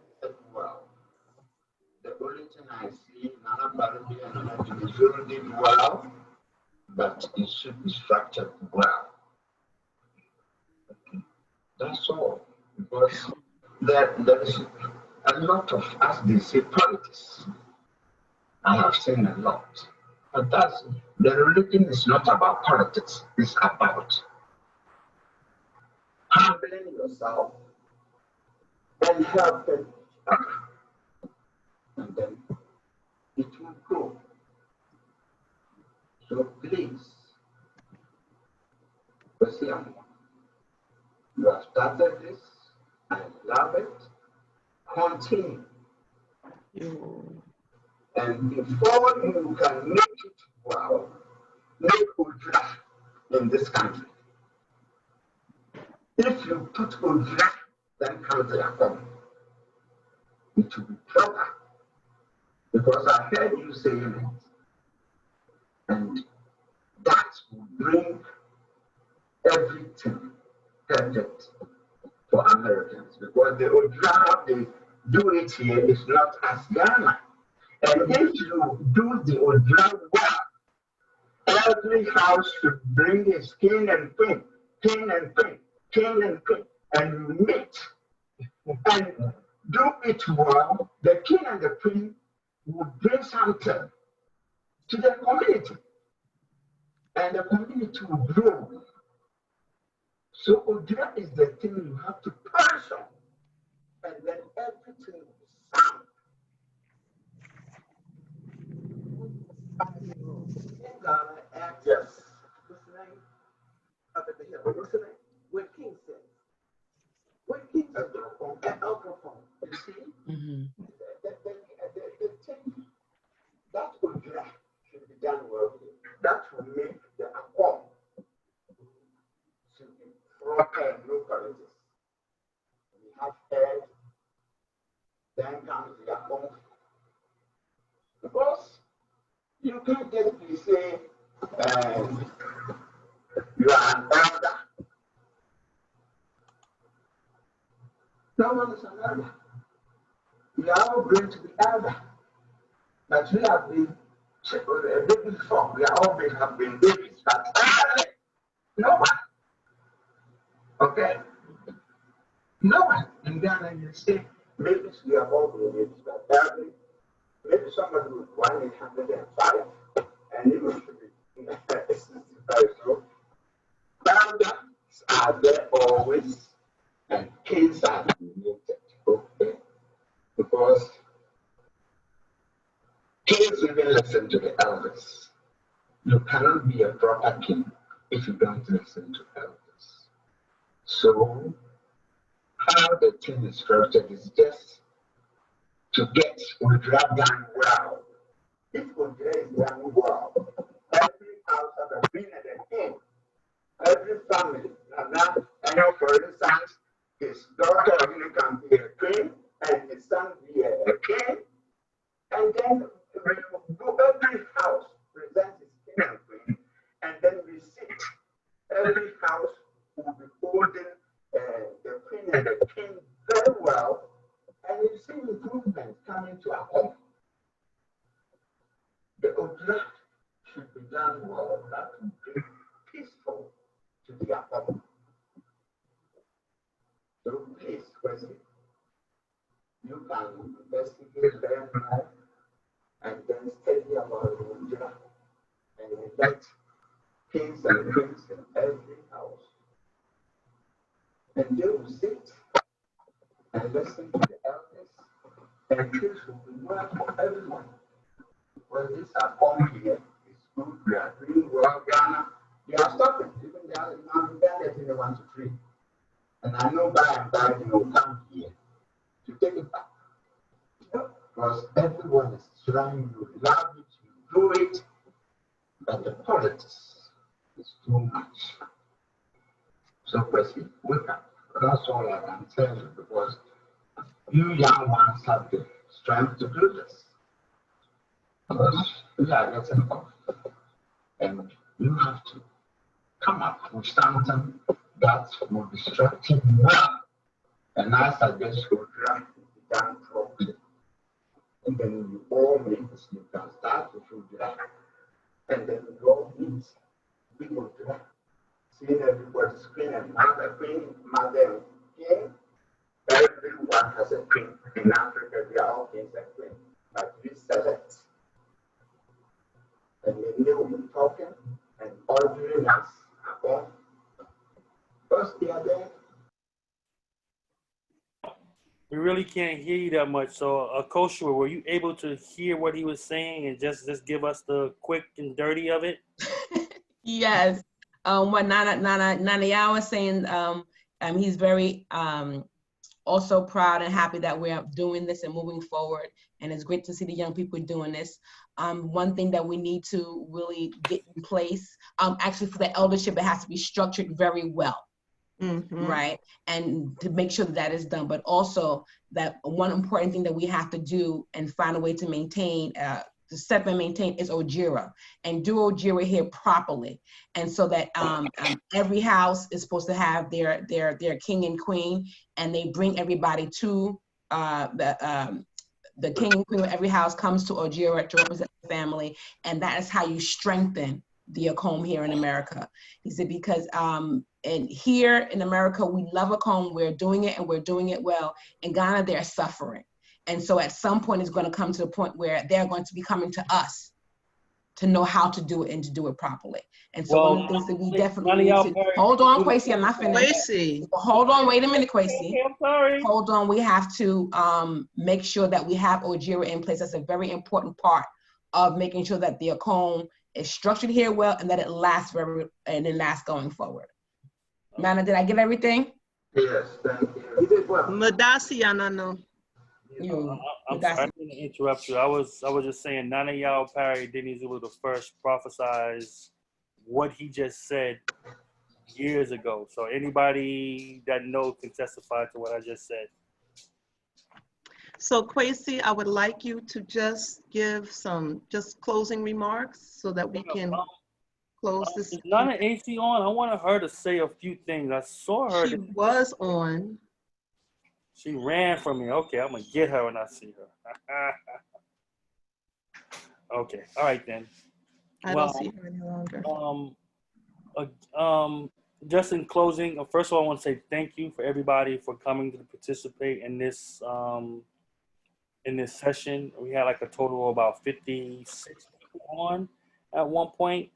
the only thing I see, Nana Barabi and Nana Jimmy did well, but it should be structured well. Okay. That's all. Because there is a lot of, as they say, politics. I have seen a lot. But that's, the religion is not about politics, it's about humbling yourself and helping each other. And then it will grow. So please, Basiam, you have started this, I love it, continue. And before you can make it well, make Udra in this country. If you put Udra, then comes the Akom. It will be proper. Because I heard you saying it. And that will bring everything perfect for Americans. Because the Udra, they do it here, is not as Ghana. And if you do the Udra well, every house should bring a skin and pin, and meat. And do it well, the king and the queen will bring something to the community. And the community will grow. So Udra is the thing you have to pass on. And then everything will sound. In Ghana, yes. What's the name? Up at the hill. What's the name? When King said. When King said, Akom, you see? Mm-hmm. The thing that Udra should be done well. That will make the Akom to be proper and no politics. We have heard, then comes the Akom. Because you can't just be saying you are an elder. No one is an elder. We are all going to be elder. But we have been baby before. We are all have been babies. But no one. Okay? No one in Ghana, you see, maybe we are all believers, but every, maybe somebody will find it 105, and it will be 65. So, fathers are there always, and kids are related. Okay? Because kids even listen to the elders. You cannot be a proper king if you don't listen to elders. So, how the thing is structured is just to get Udra done well. If Udra is done well, every house has a queen and a king. Every family. Now, I know for instance, his daughter can be a queen and his son be a king. And then every house presents its king and queen, and then we sit. Every house will be holding the queen and the king very well, and you see improvement coming to our home. The object should be done well, that will be peaceful to the home. So please, Wesley, you can investigate, learn more, and then study about the object, and elect kings and queens in every house. And they will sit and listen to the elders, and things will be well for everyone. Well, this are come here, it's good, we are doing well, Ghana. They are stopping, even the other man, they're getting the 1 to 3. And I know by and by they will come here to take it back. Because everyone is trying to love it, to do it, but the politics is too much. So, Wesley, wake up. That's all I can tell you, because you young ones have the strength to do this. Because we are getting old, and you have to come up with something that will be structured well. And I suggest you try to be done properly. And then you all meet, you can start with you, and then you all meet, we will do that. Seeing everybody's queen and mother, and king. Everyone has a queen. In Africa, we are all kings and queens. But we select. And then they will be talking and ordering us upon. First, they are there. We really can't hear you that much. So, Koshua, were you able to hear what he was saying and just give us the quick and dirty of it? Yes. What Nana Yao was saying, he's very also proud and happy that we're doing this and moving forward. And it's great to see the young people doing this. One thing that we need to really get in place, actually for the eldership, it has to be structured very well. Mm-hmm. Right, and to make sure that is done, but also that one important thing that we have to do and find a way to maintain, to step and maintain is Ojira, and do Ojira here properly, and so that every house is supposed to have their king and queen, and they bring everybody to the king and queen of every house comes to Ojira to represent the family, and that is how you strengthen the Akom here in America. He said, because and here in America, we love Akom, we're doing it and we're doing it well. In Ghana, they're suffering. And so at some point, it's going to come to a point where they're going to be coming to us to know how to do it and to do it properly. And so one of the things that we definitely need to, hold on, Kwesi, I'm not finished. Kwesi. Hold on, wait a minute, Kwesi. I'm sorry. Hold on, we have to make sure that we have Ojira in place. That's a very important part of making sure that the Akom is structured here well and that it lasts and it lasts going forward. Nana, did I get everything? Yes, thank you. Madasi, Anano. I'm sorry, I didn't interrupt you. I was just saying Nana Yao Parry Denny's was the first prophesize what he just said years ago. So anybody that knows can testify to what I just said. So Kwesi, I would like you to just give some closing remarks so that we can close this. Is Nana AC on? I wanted her to say a few things. I saw her. She was on. She ran from me. Okay, I'm gonna get her when I see her. Okay, all right then. I don't see her any longer. just in closing, first of all, I want to say thank you for everybody for coming to participate in this session. We had like a total of about 56 people on at one point.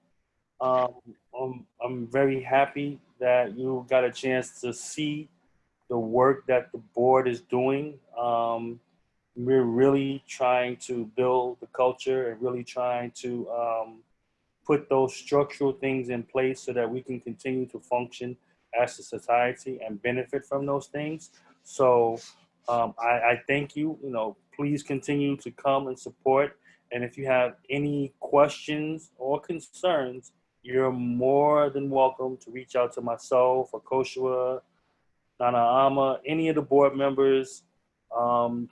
I'm very happy that you got a chance to see the work that the board is doing. We're really trying to build the culture and really trying to put those structural things in place so that we can continue to function as a society and benefit from those things. So I thank you. Please continue to come and support. And if you have any questions or concerns, you're more than welcome to reach out to myself or Koshua, Nana Ama, any of the board members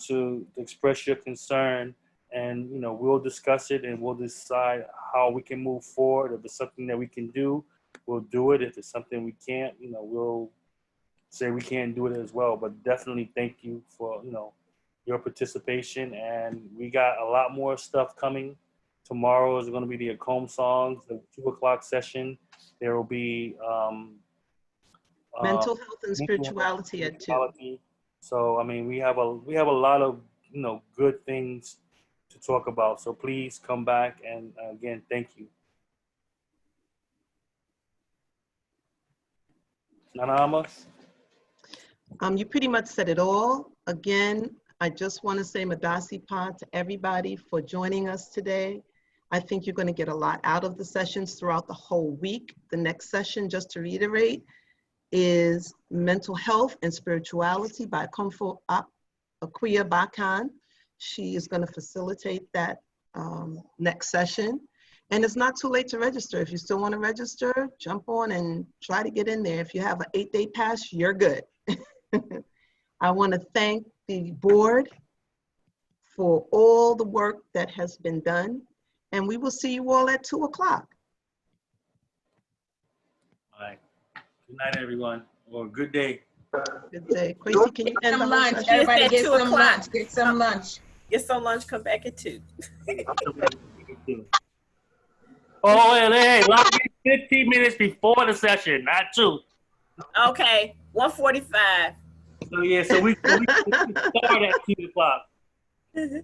to express your concern. And, we'll discuss it and we'll decide how we can move forward. If it's something that we can do, we'll do it. If it's something we can't, we'll say we can't do it as well. But definitely thank you for, your participation. And we got a lot more stuff coming. Tomorrow is going to be the Akom songs, the 2:00 session. There will be mental health and spirituality at 2. So, I mean, we have a lot of, good things to talk about. So please come back. And again, thank you. Nana Ama? You pretty much said it all. Again, I just want to say Madasi Pa to everybody for joining us today. I think you're going to get a lot out of the sessions throughout the whole week. The next session, just to reiterate, is Mental Health and Spirituality by Komfo Akuya Bakan. She is going to facilitate that next session. And it's not too late to register. If you still want to register, jump on and try to get in there. If you have an 8-day pass, you're good. I want to thank the board for all the work that has been done. And we will see you all at 2:00. All right. Good night, everyone. Or good day. Good day. Quasi, can you end the whole lunch. session? Everybody get 2 some o'clock. lunch. Get some lunch. Get some lunch, come back at 2. Oh, and hey, log in 15 minutes before the session, not 2. Okay, 1:45. So yeah, so we can start at 2:00.